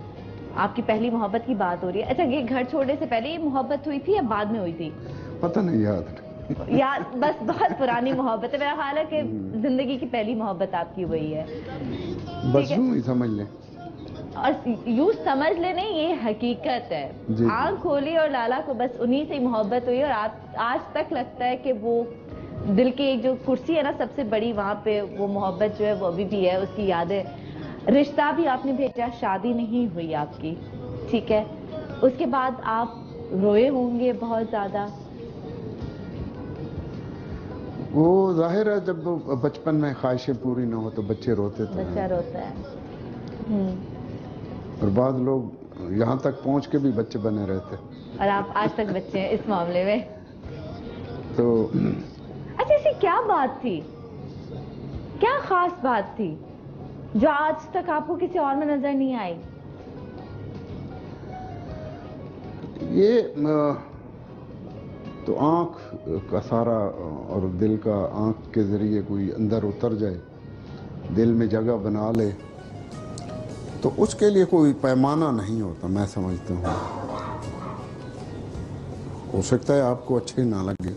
आपकी पहली मोहब्बत की बात हो रही है। अच्छा, ये घर छोड़ने से पहले ये मोहब्बत हुई थी या बाद में हुई थी? पता नहीं, याद याद बस बहुत पुरानी मोहब्बत है। मेरा ख्याल है कि जिंदगी की पहली मोहब्बत आपकी वही है। बस यूं ही समझ लें। और यूं समझ ले नहीं, ये हकीकत है। आंख खोली और लाला को बस उन्हीं से मोहब्बत हुई, और आज तक लगता है कि वो दिल की एक जो कुर्सी है ना सबसे बड़ी, वहां पे वो मोहब्बत जो है वो अभी भी है, उसकी यादें। रिश्ता भी आपने भेजा, शादी नहीं हुई आपकी, ठीक है। उसके बाद आप रोए होंगे बहुत ज्यादा। वो जाहिर है, जब बचपन में ख्वाहिशें पूरी ना हो तो बच्चे रोते तो बच्चा हैं। रोता है। और बाद लोग यहाँ तक पहुँच के भी बच्चे बने रहते। और आप आज तक बच्चे हैं इस मामले में। तो अच्छा, ऐसी क्या बात थी, क्या खास बात थी जो आज तक आपको किसी और में नजर नहीं आई? ये तो आंख का सारा और दिल का आंख के जरिए कोई अंदर उतर जाए, दिल में जगह बना ले, तो उसके लिए कोई पैमाना नहीं होता, मैं समझता हूँ। हो सकता है आपको अच्छे ना लगे,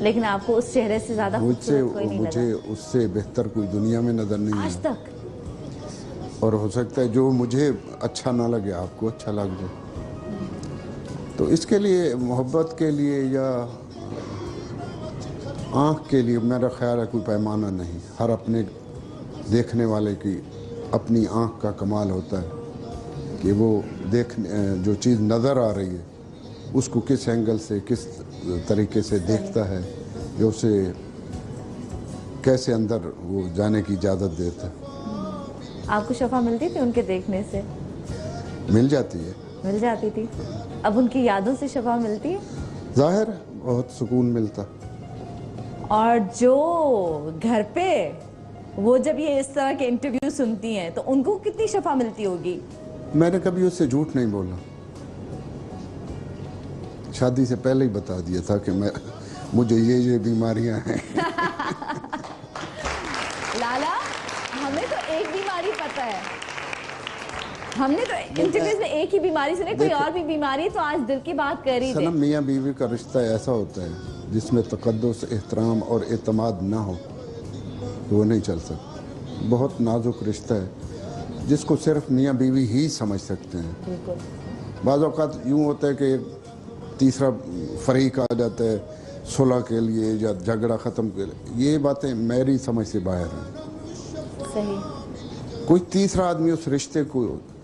लेकिन आपको उस चेहरे से ज्यादा खूबसूरत कोई नहीं मुझे लगा उससे बेहतर कोई दुनिया में नजर नहीं आज है। तक। और हो सकता है जो मुझे अच्छा ना लगे आपको अच्छा लग जाए। तो इसके लिए मोहब्बत के लिए या आँख के लिए मेरा ख्याल है कोई पैमाना नहीं। हर अपने देखने वाले की अपनी आँख का कमाल होता है कि वो जो चीज़ नज़र आ रही है उसको किस एंगल से, किस तरीके से देखता है, जो उसे कैसे अंदर वो जाने की इजाज़त देता है। आपको शफा मिलती थी उनके देखने से? मिल जाती है। मिल जाती थी। अब उनकी यादों से शफा मिलती है? जाहिर है बहुत सुकून मिलता। और जो घर पे वो जब ये इस तरह के इंटरव्यू सुनती हैं तो उनको कितनी शफा मिलती होगी? मैंने कभी उससे झूठ नहीं बोला, शादी से पहले ही बता दिया था कि मुझे ये बीमारियां हैं। लाला, हमें तो एक बीमारी पता है, हमने तो इंटरव्यूज में एक ही बीमारी सुनी, कोई और भी बीमारी है तो आज दिल की बात कर रही सनम, थी। मियाँ बीवी का रिश्ता ऐसा होता है जिसमें तकद्दुस, एहतराम और एतमाद ना हो तो वो नहीं चल सकता। बहुत नाजुक रिश्ता है जिसको सिर्फ मियाँ बीवी ही समझ सकते हैं। बिल्कुल। बाज़ औक़ात यूँ होता है कि एक तीसरा फरीक आ जाता है सुलह के लिए या झगड़ा ख़त्म के लिए। ये बातें मेरी समझ से बाहर हैं। सही। कोई तीसरा आदमी उस रिश्ते को,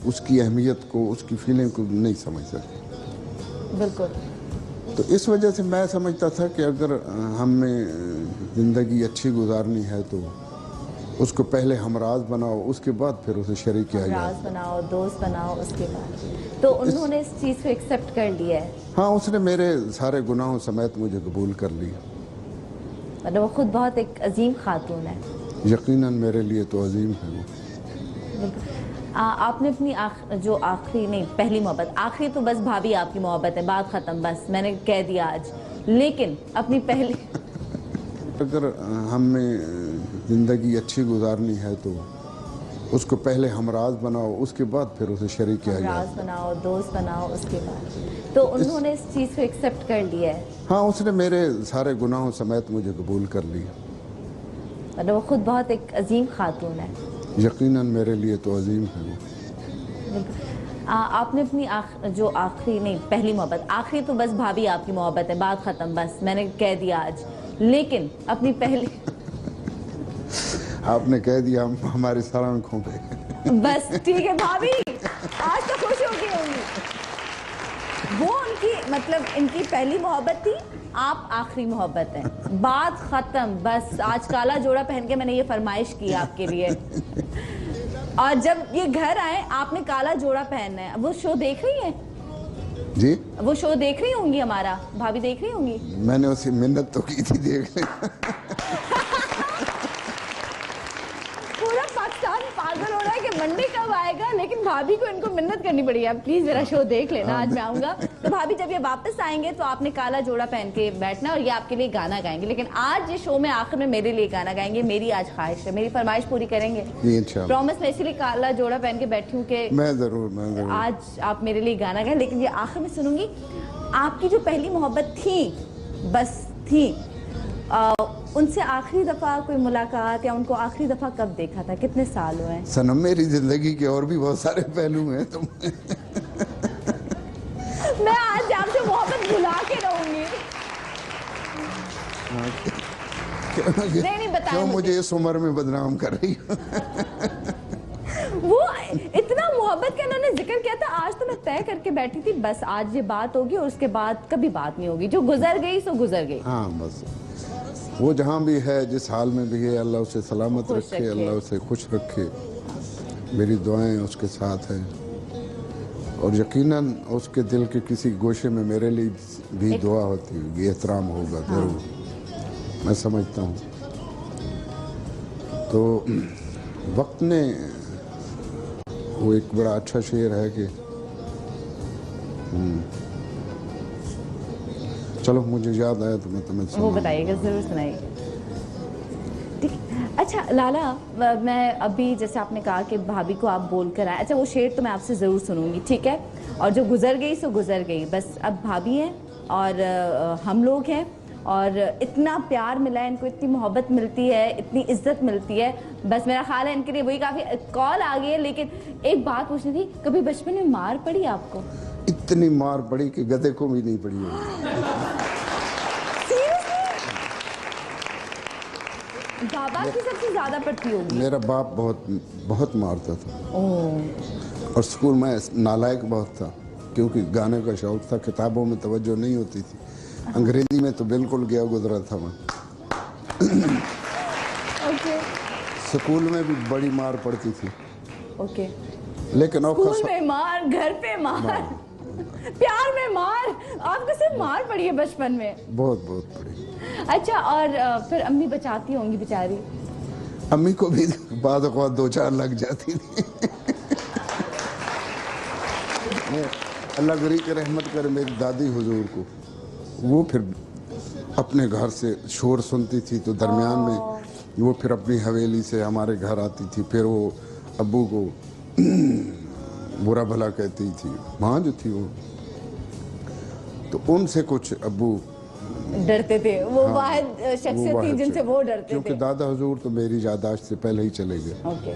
उसकी अहमियत को, उसकी फीलिंग को नहीं समझ सकता। बिल्कुल। तो इस वजह से मैं समझता था कि अगर हमें ज़िंदगी अच्छी गुजारनी है तो उसको पहले हमराज बनाओ, उसके बाद फिर उसे शरीक किया जाए। राज बनाओ, दोस्त बनाओ, उसके बाद तो उन्होंने इस चीज़ को एक्सेप्ट कर लिया है। हाँ, उसने मेरे सारे गुनाहों समेत मुझे कबूल कर लिया। मतलब वो खुद बहुत एक अजीम खातून है। यकीनन मेरे लिए तो अजीम है वो। आपने अपनी जो आखिरी नहीं पहली मोहब्बत, आखिरी तो बस भाभी आपकी मोहब्बत है, बात ख़त्म, बस मैंने कह दिया आज, लेकिन अपनी पहली अगर हमें ज़िंदगी अच्छी गुजारनी है तो उसको पहले हमराज बनाओ, उसके बाद फिर उसे शरीक किया जाए। राज बनाओ, दोस्त बनाओ, उसके बाद तो उन्होंने इस चीज़ को एक्सेप्ट कर लिया है। हाँ, उसने मेरे सारे गुनाहों समेत मुझे कबूल कर लिया। मतलब वो खुद बहुत एक अजीम खातून है। यकीनन मेरे लिए तो अजीम है वो। आपने अपनी जो आखिरी नहीं पहली मोहब्बत, आखिरी तो बस भाभी आपकी मोहब्बत है, बात ख़त्म, बस मैंने कह दिया आज, लेकिन अपनी पहली आपने कह दिया हमारे सारा आंखों पे। बस ठीक है भाभी, आज तो खुश हो गई होंगी। वो उनकी मतलब इनकी पहली मोहब्बत थी, आप आखिरी मोहब्बत है, बात खत्म, बस आज काला जोड़ा पहन के मैंने ये फरमाइश की आपके लिए। और जब ये घर आए आपने काला जोड़ा पहनना है। वो शो देख रही है जी? वो शो देख रही होंगी, हमारा भाभी देख रही होंगी। मैंने उसे मिन्नत तो की थी, देख ले। पूरा पाकिस्तान पागल हो रहा है कि मंडे कब आएगा, लेकिन भाभी को इनको मिन्नत करनी पड़ी है, प्लीज मेरा शो देख लेना, आज मैं आऊंगा। तो भाभी जब ये वापस आएंगे तो आपने काला जोड़ा पहन के बैठना और ये आपके लिए गाना गाएंगे, लेकिन आज ये शो में आखिर में मेरे लिए गाना गाएंगे। मेरी आज ख्वाहिश है, मेरी फरमाइश पूरी करेंगे? इंशाल्लाह। प्रॉमिस, मैं इसीलिए काला जोड़ा पहन के बैठी हूँ कि मैं जरूर आज आप मेरे लिए गाना गाएं। लेकिन ये आखिर में सुनूंगी, आपकी जो पहली मोहब्बत थी, बस थी, उनसे आखिरी दफा कोई मुलाकात या उनको आखिरी दफा कब देखा था, कितने साल हुए हैं? सनम, मेरी जिंदगी के और भी बहुत सारे पहलू हैं। तुम मैं आज आपसे मोहब्बत भुला के रहूंगी। नहीं बताया क्यों मुझे इस उम्र में बदनाम कर रही हो? वो इतना मोहब्बत का इन्होंने जिक्र किया था, आज तो मैं तय करके बैठी थी बस आज ये बात होगी और उसके बाद कभी बात नहीं होगी, जो गुजर गई सो गुजर गई। हाँ, बस वो जहाँ भी है, जिस हाल में भी है, अल्लाह उसे सलामत खुश रखे, अल्लाह उसे खुश रखे। मेरी दुआएं उसके साथ हैं और यकीनन उसके दिल के किसी गोशे में मेरे लिए भी दुआ होती होगी, एहतराम होगा जरूर। मैं समझता हूँ। तो वक्त ने वो एक बड़ा अच्छा शेर है कि चलो मुझे याद आया तो मैं तुम्हें वो सुनाऊं। बताइएगा, जरूर सुनाइएगा। ठीक। अच्छा लाला, मैं अभी जैसे आपने कहा कि भाभी को आप बोल कर आए, अच्छा वो शेर तो मैं आपसे ज़रूर सुनूंगी, ठीक है? और जो गुजर गई सो गुजर गई, बस अब भाभी हैं और हम लोग हैं और इतना प्यार मिला है इनको, इतनी मोहब्बत मिलती है, इतनी इज्जत मिलती है, बस मेरा ख्याल है इनके लिए वही काफ़ी। कॉल आ गई है, लेकिन एक बात पूछनी थी, कभी बचपन में मार पड़ी आपको? इतनी मार पड़ी कि गधे को भी नहीं पड़ी होगी। बाबा की सबसे ज्यादा पड़ती होगी। मेरा बाप बहुत मारता था ओह। और स्कूल में नालायक बहुत था क्योंकि गाने का शौक था, किताबों में तवज्जो नहीं होती थी, अंग्रेजी में तो बिल्कुल गया गुजरा था मैं। ओके। स्कूल में भी बड़ी मार पड़ती थी। ओके। लेकिन स्कूल में मार, घर पे मार, प्यार में मार, आपको सिर्फ मार पड़ी है बचपन में? बहुत पड़ी। अच्छा, और फिर अम्मी बचाती होंगी बेचारी? अम्मी को भी बाद औक़ात 2-4 लग जाती थी। अल्लाह गरी के रहमत करे मेरी दादी हुजूर को, वो फिर अपने घर से शोर सुनती थी तो दरमियान में वो फिर अपनी हवेली से हमारे घर आती थी, फिर वो अब्बू को बुरा भला कहती थी, माँ जो थी वो, तो उनसे कुछ अब्बू डरते थे। वो हाँ, वाहिद वो शख्सियत थी वाहिद जिनसे से। वो डरते क्योंकि थे। दादा हुजूर तो मेरी यादाश्त से पहले ही चले गए। ओके।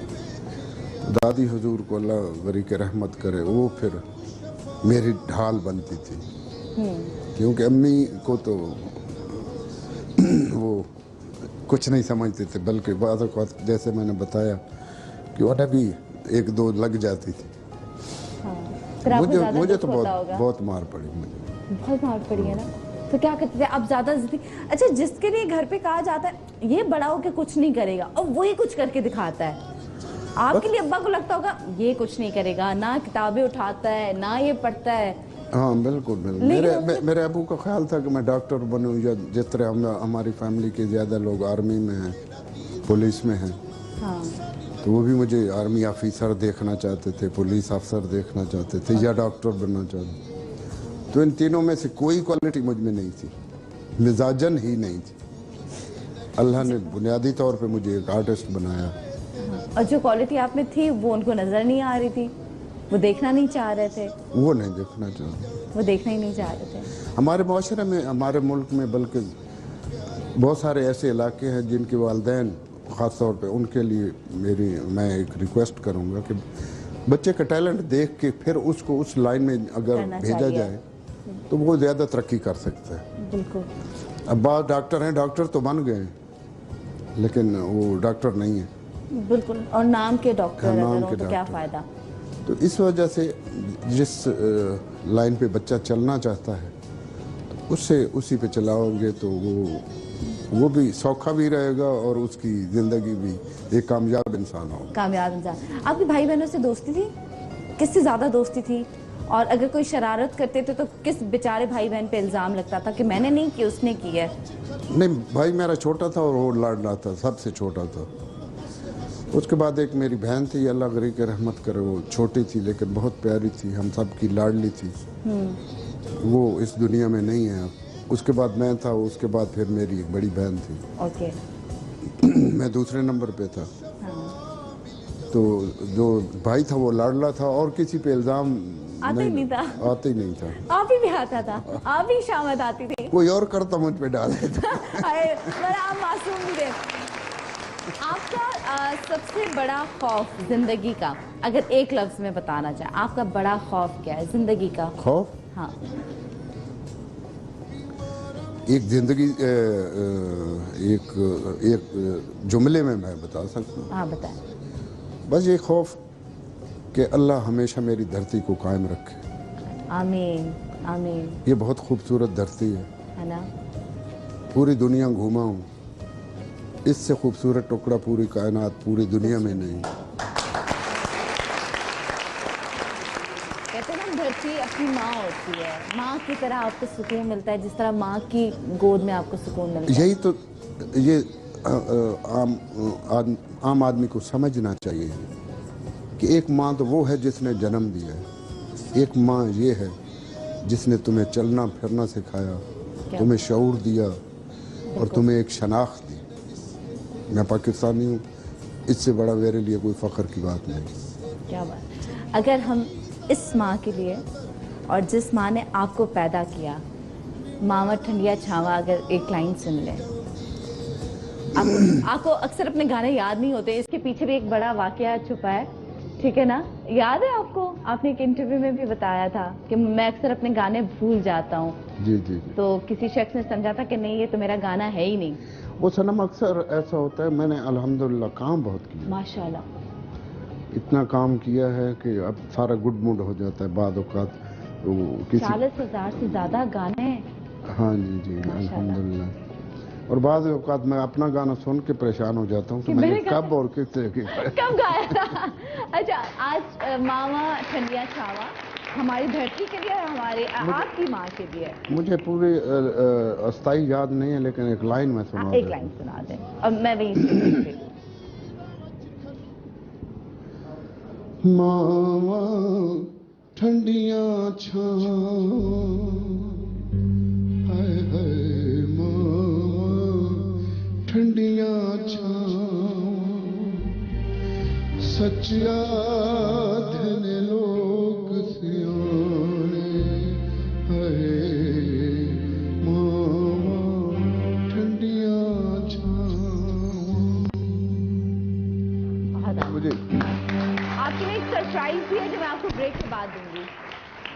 दादी हुजूर को अल्लाह गरी के रहमत करे, वो फिर मेरी ढाल बनती थी। क्योंकि अम्मी को तो वो कुछ नहीं समझते थे, बल्कि बाद औक़ात जैसे मैंने बताया कि उन्हें भी 1-2 लग जाती थी। हाँ। फिर आपको मुझे ज़्यादा मुझे दुख तो होता होगा? बहुत मार पड़ी मुझे। बहुत मार पड़ी है ना, तो क्या करते थे आप? ज्यादा जिद्दी। अच्छा, जिसके लिए घर पे कहा जाता है ये बड़ा होके कुछ नहीं करेगा और वही कुछ करके दिखाता है, आपके लिए अब्बा को लगता होगा ये कुछ नहीं करेगा, ना किताबें उठाता है ना ये पढ़ता है। हाँ बिल्कुल बिल्कुल। मेरे अबू का ख्याल था कि मैं डॉक्टर बनूं, या जिस तरह हमारी फैमिली के ज़्यादा लोग आर्मी में हैं, पुलिस में हैं, हाँ। तो वो भी मुझे आर्मी ऑफिसर देखना चाहते थे, पुलिस अफसर देखना चाहते थे, या डॉक्टर बनना चाहते थे। तो इन तीनों में से कोई क्वालिटी मुझ में नहीं थी, मिजाजन ही नहीं थी। अल्लाह ने बुनियादी तौर पे मुझे एक आर्टिस्ट बनाया। और जो क्वालिटी आप में थी वो उनको नजर नहीं आ रही थी, वो देखना नहीं चाह रहे थे। वो नहीं देखना चाहते, वो देखना ही नहीं चाह रहे थे। हमारे माशरे में, हमारे मुल्क में, बल्कि बहुत सारे ऐसे इलाके हैं जिनके वालिदैन ख़ास तौर पे, उनके लिए मैं एक रिक्वेस्ट करूंगा कि बच्चे का टैलेंट देख के फिर उसको उस लाइन में अगर करना भेजा चाहिए। जाए तो वो ज़्यादा तरक्की कर सकता है। बिल्कुल। अब बात डॉक्टर हैं, डॉक्टर तो बन गए हैं, लेकिन वो डॉक्टर नहीं है। बिल्कुल, और नाम के डॉक्टर नाम अगर हो के तो क्या डॉक्टर। फ़ायदा। तो इस वजह से जिस लाइन पे बच्चा चलना चाहता है तो उससे उसी पे चलाओगे तो वो भी सौखा भी रहेगा और उसकी ज़िंदगी भी एक कामयाब इंसान होगा। कामयाब इंसान। आपके भाई बहनों से दोस्ती थी? किससे ज़्यादा दोस्ती थी? और अगर कोई शरारत करते थे तो किस बेचारे भाई बहन पे इल्ज़ाम लगता था कि मैंने नहीं की, उसने की है? नहीं, भाई मेरा छोटा था और वो लाडला था, सबसे छोटा था। उसके बाद एक मेरी बहन थी, अल्लाह गरी के रहमत करे, वो छोटी थी लेकिन बहुत प्यारी थी, हम सब की लाडली थी। वो इस दुनिया में नहीं है अब। उसके बाद मैं था, उसके बाद फिर मेरी एक बड़ी बहन थी। ओके। मैं दूसरे नंबर पे था। हाँ। तो जो भाई था वो लाडला था और किसी पे इल्ज़ाम आता ही नहीं था। आता ही नहीं था। आप ही भी आता था, आप ही शामत आती थी। कोई और करता मुझ पे डाल देता। अरे बड़ा आप मासूम भी थे। आपका सबसे बड़ा खौफ जिंदगी का, अगर एक लफ्ज में बताना चाहे, आपका बड़ा खौफ क्या है जिंदगी का? खौफ? हाँ। एक जिंदगी एक जुमले में मैं बता सकता हूँ। हाँ बताएं। बस ये खौफ कि अल्लाह हमेशा मेरी धरती को कायम रखे। आमीन आमीन। ये बहुत खूबसूरत धरती है ना? पूरी दुनिया घूमा हूँ, इससे खूबसूरत टुकड़ा पूरी कायनात पूरी दुनिया में नहीं। कहते हैं ना, धरती अपनी माँ होती है, माँ की तरह आपको सुकून मिलता है जिस तरह माँ की गोद में आपको सुकून मिलता है। यही तो ये आम आदमी को समझना चाहिए कि एक माँ तो वो है जिसने जन्म दिया है, एक माँ ये है जिसने तुम्हें चलना फिरना सिखाया, तुम्हें शऊर दिया और तुम्हें एक शनाख्त दी। मैं पाकिस्तानी हूँ, इससे बड़ा मेरे लिए कोई फ़ख्र की बात नहीं। क्या बात। अगर हम इस माँ के लिए और जिस माँ ने आपको पैदा किया, मामा ठंडिया छावा, अगर एक लाइन सुन लें। आपको अक्सर अपने गाने याद नहीं होते, इसके पीछे भी एक बड़ा वाकया छुपा है, ठीक है ना? याद है आपको? आपने एक इंटरव्यू में भी बताया था कि मैं अक्सर अपने गाने भूल जाता हूँ। जी जी जी। तो किसी शख्स ने समझा था कि नहीं, ये तो मेरा गाना है ही नहीं। वो सनम अक्सर ऐसा होता है, मैंने अल्हम्दुलिल्लाह काम बहुत किया, माशाल्लाह। इतना काम किया है कि अब सारा गुड मूड हो जाता है बाद औक़ात तो किसी। 40,000 से ज्यादा गाने हैं। हाँ जी जी अल्हम्दुलिल्लाह। और बाद औक़ात मैं अपना गाना सुन के परेशान हो जाता हूँ कि मैंने कब और किस तरह की कब गाया था? अच्छा, आज मामा ठंडिया छावा हमारी धरती के लिए और हमारे आपकी माँ के लिए? मुझे पूरी अस्थाई याद नहीं है, लेकिन एक लाइन में सुना एक लाइन सुना दें अब मैं वही मावा ठंडियां छां, हाय हाय मावा ठंडियां छां, सच्चा धन लोक सियाने, हाय मावा ठंडियां छां। मुझे आपके लिए एक सरप्राइज भी है जो मैं आपको ब्रेक के बाद दूंगी।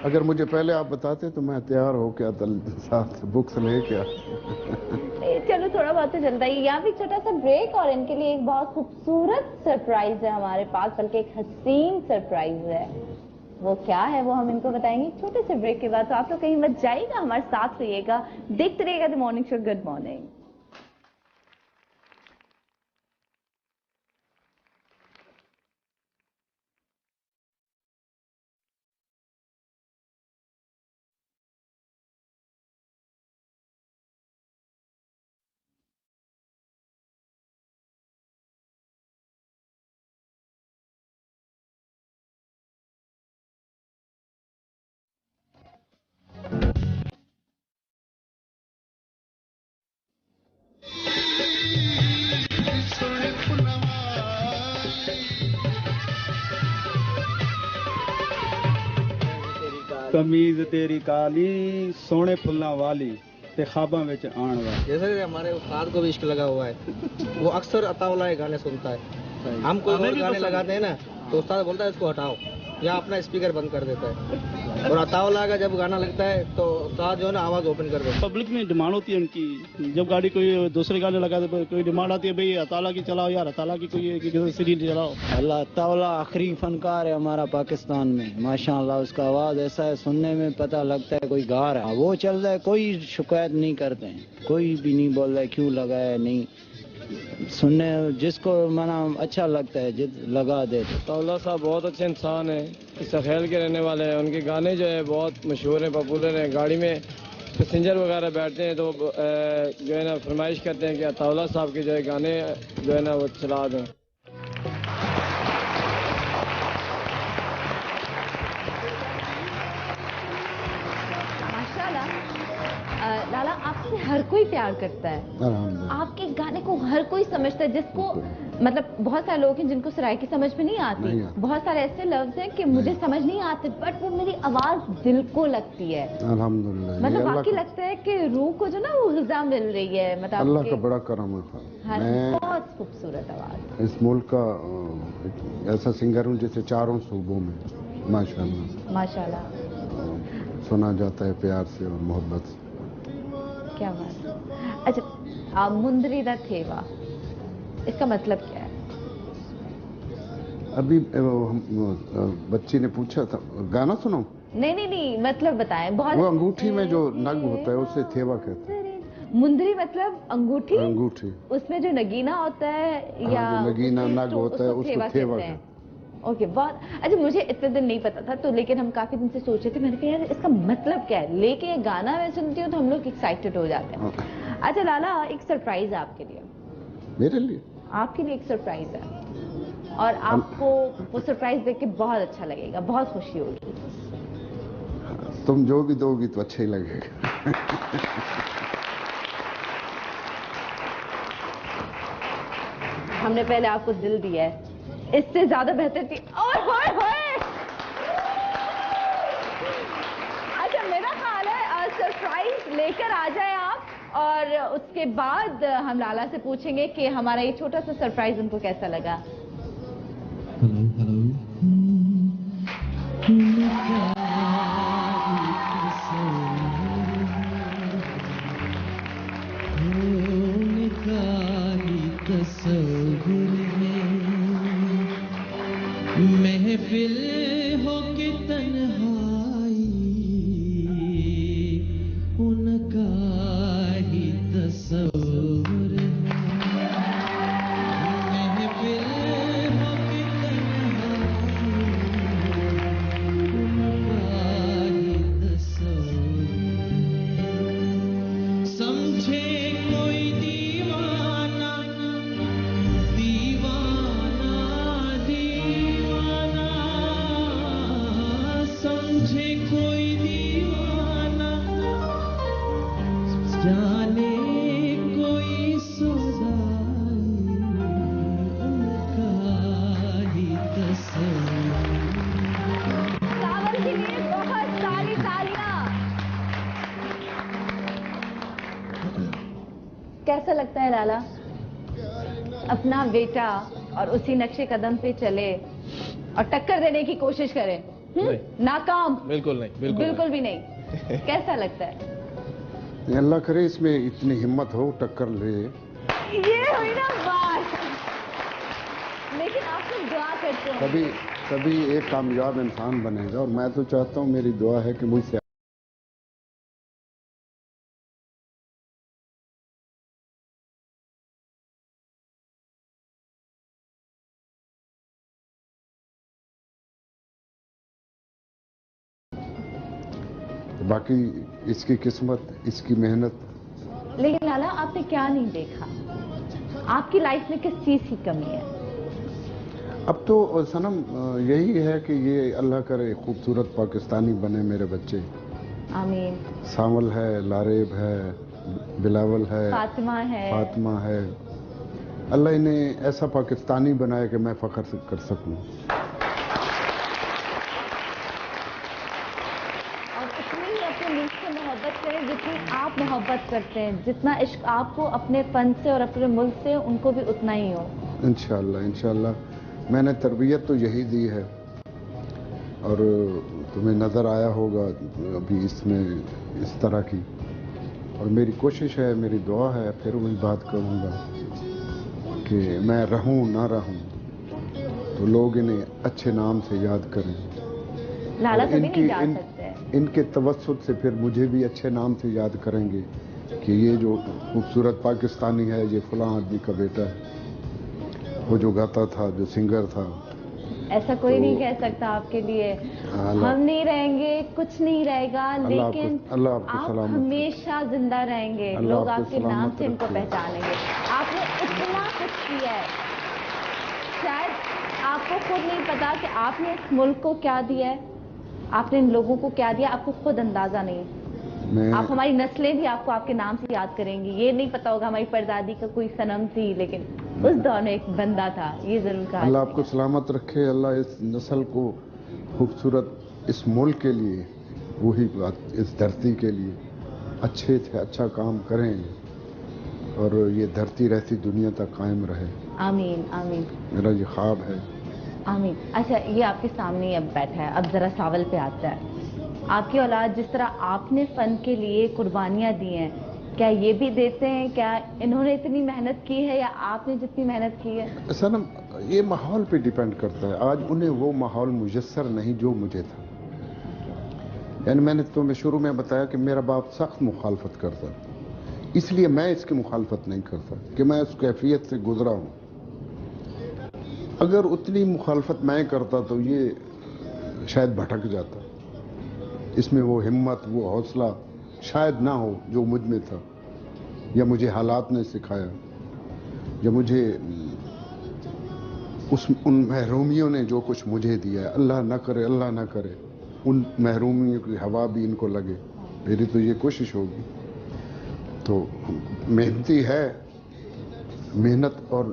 अगर मुझे पहले आप बताते तो मैं तैयार हो के आता, साथ बुक्स लेके चलो थोड़ा बहुत तो चलता ही। यहाँ पे एक छोटा सा ब्रेक और इनके लिए एक बहुत खूबसूरत सरप्राइज है हमारे पास, बल्कि एक हसीन सरप्राइज है। वो क्या है वो हम इनको बताएंगे छोटे से ब्रेक के बाद। तो आप लोग कहीं मत जाइएगा, हमारे साथ रहिएगा, देखते रहिएगा the morning show. Good morning. कमीज तेरी काली सोने फुल्लां वाली ते ख्वाबां विच आण वाली। जैसे हमारे उस्ताद को भी इश्क लगा हुआ है, वो अक्सर अताउल्लाह के गाने सुनता है। हम कोई और गाने लगाते हैं ना तो उस्ताद बोलता है इसको हटाओ या अपना स्पीकर बंद कर देता है, और अताउल्लाह का जब गाना लगता है तो उस्ताद जो है ना आवाज ओपन कर देता है। पब्लिक में डिमांड होती है उनकी, जब गाड़ी कोई दूसरे गाने लगाते कोई डिमांड आती है भाई अताला की चलाओ यार, अताला की कोई सीरीज चलाओ। अल्लाह ताला आखिरी फनकार है हमारा पाकिस्तान में, माशाअल्लाह। उसका आवाज ऐसा है, सुनने में पता लगता है कोई गा रहा है। वो चल रहा है, कोई शिकायत नहीं करते हैं, कोई भी नहीं बोल रहा है क्यों लगाया नहीं। सुनने जिसको मना अच्छा लगता है लगा दे। ताउला साहब बहुत अच्छे इंसान हैं, सखेल के रहने वाले हैं। उनके गाने जो है बहुत मशहूर हैं, पॉपुलर हैं। गाड़ी में पैसेंजर वगैरह बैठते हैं तो जो है ना फरमाइश करते हैं कि ताउला साहब के जो है गाने जो है ना वो चला दें। लाला आपसे हर कोई प्यार करता है, आपके गाने को हर कोई समझता है, जिसको मतलब बहुत सारे लोग हैं जिनको सराइकी समझ में नहीं आती, बहुत सारे ऐसे लफ्ज हैं कि मुझे समझ नहीं आते, बट वो मेरी आवाज दिल को लगती है। अल्हम्दुलिल्लाह। मतलब बाकी लगता है कि रूह को जो ना वो ग़िज़ा मिल रही है। मतलब अल्लाह का बड़ा करम है। बहुत खूबसूरत आवाज। इस मुल्क का ऐसा सिंगर हूँ जिसे चारों सूबों में माशाल्लाह माशाल्लाह सुना जाता है प्यार से और मोहब्बत से। क्या बात। अच्छा, मुंदरी दा थेवा, इसका मतलब क्या है? अभी बच्ची ने पूछा था, गाना सुनो? नहीं, मतलब बताएं। बहुत वो अंगूठी में जो नग होता है उसे थेवा कहते हैं। मुंदरी मतलब अंगूठी? अंगूठी। उसमें जो नगीना होता है या नगीना नग होता है उसको थेवा कहते हैं। ओके, बहुत अच्छा। मुझे इतने दिन नहीं पता था, तो लेकिन हम काफी दिन से सोच रहे थे। मैंने कहा यार इसका मतलब क्या है, लेके ये गाना मैं सुनती हूँ तो हम लोग एक्साइटेड हो जाते हैं। अच्छा लाला, एक सरप्राइज है आपके लिए। मेरे लिए? आपके लिए एक सरप्राइज है और आपको वो सरप्राइज देख के बहुत अच्छा लगेगा, बहुत खुशी होगी। तुम जो भी दोगी तो अच्छा ही लगेगा। हमने पहले आपको दिल दिया है, इससे ज्यादा बेहतर थी। अच्छा, मेरा ख्याल है सरप्राइज लेकर आ जाए आप, और उसके बाद हम लाला से पूछेंगे कि हमारा ये छोटा सा सरप्राइज उनको कैसा लगा। महफिल हो के तन्हाई उनका ही तस्वीर। महफिल जाने कोई सौदाई उनका ही तस्वीर। सावर के लिए बहुत सारी तालियां। कैसा लगता है लाला, अपना बेटा और उसी नक्शे कदम पे चले और टक्कर देने की कोशिश करे? नाकाम? बिल्कुल नहीं, बिल्कुल भी नहीं। कैसा लगता है? अल्लाह करे इसमें इतनी हिम्मत हो, टक्कर ले। ये हुई ना बात। लेकिन आप लोग दुआ करते हो, तभी एक कामयाब इंसान बनेगा। और मैं तो चाहता हूँ, मेरी दुआ है कि मुझसे बाकी इसकी किस्मत, इसकी मेहनत। लेकिन लाला आपने क्या नहीं देखा? आपकी लाइफ में किस चीज की कमी है? अब तो सनम यही है कि ये अल्लाह करे खूबसूरत पाकिस्तानी बने मेरे बच्चे। आमीन। सावल है, लारेब है, बिलावल है, फातिमा है। अल्लाह इन्हें ऐसा पाकिस्तानी बनाए कि मैं फख्र कर सकूं। करें जितनी आप मोहब्बत करते हैं, जितना इश्क आपको अपने फन से और अपने मुल्क से, उनको भी उतना ही हो। इंशाअल्लाह इंशाअल्लाह। मैंने तरबियत तो यही दी है। और तुम्हें नज़र आया होगा अभी इसमें इस तरह की। और मेरी कोशिश है, मेरी दुआ है, फिर वही बात करूँगा कि मैं रहूँ ना रहूँ तो लोग इन्हें अच्छे नाम से याद करें। लाला कभी नहीं जा सकते। इनके तवस्सुत से फिर मुझे भी अच्छे नाम से याद करेंगे कि ये जो खूबसूरत पाकिस्तानी है, ये फलां आदमी का बेटा है, वो जो गाता था, जो सिंगर था। ऐसा कोई नहीं कह सकता आपके लिए। हम नहीं रहेंगे, कुछ नहीं रहेगा, लेकिन आप हमेशा जिंदा रहेंगे। लोग आपके नाम से इनको पहचानेंगे। आपने इतना कुछ किया है, शायद आपको खुद नहीं पता कि आपने इस मुल्क को क्या दिया है, आपने इन लोगों को क्या दिया, आपको खुद अंदाजा नहीं। आप हमारी नस्लें भी आपको आपके नाम से याद करेंगी। ये नहीं पता होगा हमारी परदादी का कोई सनम थी, लेकिन उस दौर में एक बंदा था, ये जरूर कहा। अल्लाह आपको सलामत रखे। अल्लाह इस नस्ल को खूबसूरत, इस मुल्क के लिए, वही बात, इस धरती के लिए अच्छे थे, अच्छा काम करें और ये धरती रहती दुनिया तक कायम रहे। आमीन आमीन। मेरा ये ख्वाब है। आमीन। अच्छा, ये आपके सामने अब बैठा है। अब जरा सावल पे आता है। आपकी औलाद जिस तरह आपने फन के लिए कुर्बानियां दी हैं, क्या ये भी देते हैं? क्या इन्होंने इतनी मेहनत की है या आपने जितनी मेहनत की है? सनम, ये माहौल पे डिपेंड करता है। आज उन्हें वो माहौल मुयस्सर नहीं जो मुझे था। यानी मैंने तुम्हें शुरू में बताया कि मेरा बाप सख्त मुखालफत करता, इसलिए मैं इसकी मुखालफत नहीं करता कि मैं उस कैफियत से गुजरा हूँ। अगर उतनी मुखालफत मैं करता तो ये शायद भटक जाता। इसमें वो हिम्मत, वो हौसला शायद ना हो जो मुझ में था, या मुझे हालात ने सिखाया, या मुझे उन महरूमियों ने जो कुछ मुझे दिया है। अल्लाह ना करे, अल्लाह ना करे उन महरूमियों की हवा भी इनको लगे। मेरी तो ये कोशिश होगी। तो मेहनती है, मेहनत। और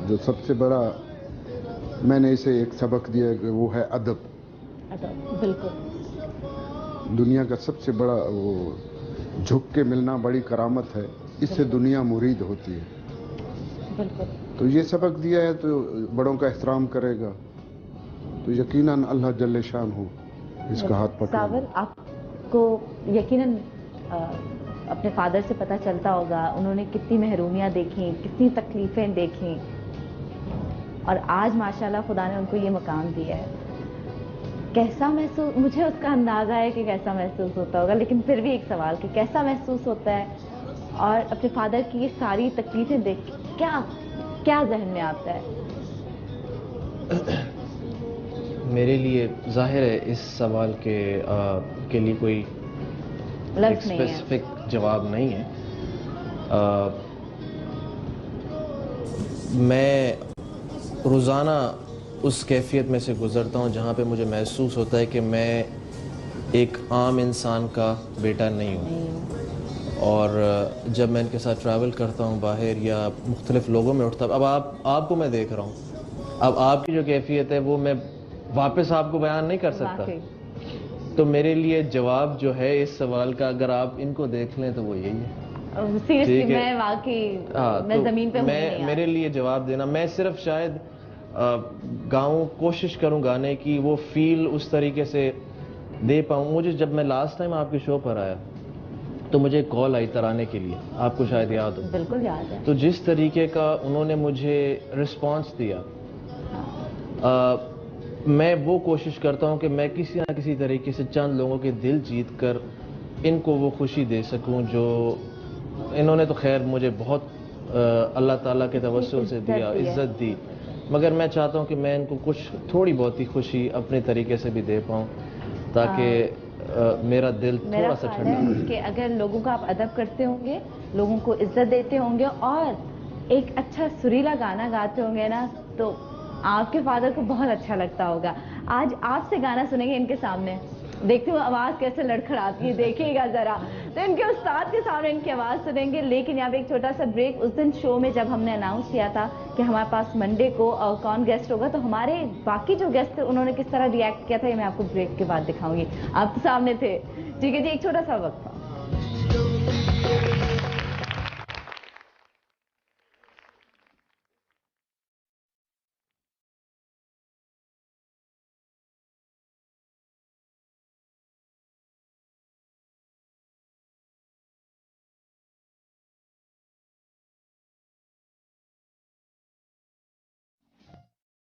जो सबसे बड़ा मैंने इसे एक सबक दिया कि वो है अदब। बिल्कुल। दुनिया का सबसे बड़ा वो झुक के मिलना बड़ी करामत है। इससे दुनिया मुरीद होती है। बिल्कुल। तो ये सबक दिया है तो बड़ों का एहतराम करेगा तो यकीनन अल्लाह जल्ले शान हो इसका हाथ पकड़े। सावर, आपको यकीनन अपने फादर से पता चलता होगा उन्होंने कितनी महरूमियां देखी, कितनी तकलीफें देखी, और आज माशाल्लाह खुदा ने उनको ये मकाम दिया है। कैसा महसूस, मुझे उसका अंदाजा है कि कैसा महसूस होता होगा, लेकिन फिर भी एक सवाल कि कैसा महसूस होता है और अपने फादर की ये सारी तकलीफें देख के क्या जहन में आता है? मेरे लिए जाहिर है इस सवाल के लिए कोई एक स्पेसिफिक जवाब नहीं है। मैं रोज़ाना उस कैफियत में से गुज़रता हूँ जहाँ पे मुझे महसूस होता है कि मैं एक आम इंसान का बेटा नहीं हूँ। और जब मैं इनके साथ ट्रैवल करता हूँ बाहर या मुख्तलिफ लोगों में उठता, अब आपको मैं देख रहा हूँ, अब आपकी जो कैफियत है वो मैं वापस आपको बयान नहीं कर सकता। तो मेरे लिए जवाब जो है इस सवाल का, अगर आप इनको देख लें तो वो यही है। सीरियसली मैं वाकई मैं तो जमीन पे मेरे लिए जवाब देना, मैं सिर्फ शायद गाऊं, कोशिश करूं गाने की, वो फील उस तरीके से दे पाऊं। मुझे जब मैं लास्ट टाइम आपके शो पर आया तो मुझे एक कॉल आई तराने के लिए, आपको शायद याद हो। बिल्कुल याद है। तो जिस तरीके का उन्होंने मुझे रिस्पांस दिया, मैं वो कोशिश करता हूं कि मैं किसी ना किसी तरीके से चंद लोगों के दिल जीत कर इनको वो खुशी दे सकूं जो इन्होंने तो खैर मुझे बहुत अल्लाह ताला के तवस्सुल से दिया, इज्जत दी, मगर मैं चाहता हूं कि मैं इनको कुछ थोड़ी बहुत ही खुशी अपने तरीके से भी दे पाऊं ताकि मेरा दिल थोड़ा सा ठंडा हो। कि अगर लोगों का आप अदब करते होंगे, लोगों को इज्जत देते होंगे और एक अच्छा सुरीला गाना गाते होंगे ना, तो आपके फादर को बहुत अच्छा लगता होगा। आज आपसे गाना सुनेंगे इनके सामने, देखते हो आवाज कैसे लड़खड़ाती है, देखिएगा जरा। तो इनके उस्ताद के सामने इनकी आवाज सुनेंगे, लेकिन यहाँ पे एक छोटा सा ब्रेक। उस दिन शो में जब हमने अनाउंस किया था कि हमारे पास मंडे को कौन गेस्ट होगा, तो हमारे बाकी जो गेस्ट थे उन्होंने किस तरह रिएक्ट किया था, ये मैं आपको ब्रेक के बाद दिखाऊंगी। आप तो सामने थे। ठीक है जी, एक छोटा सा वक्त।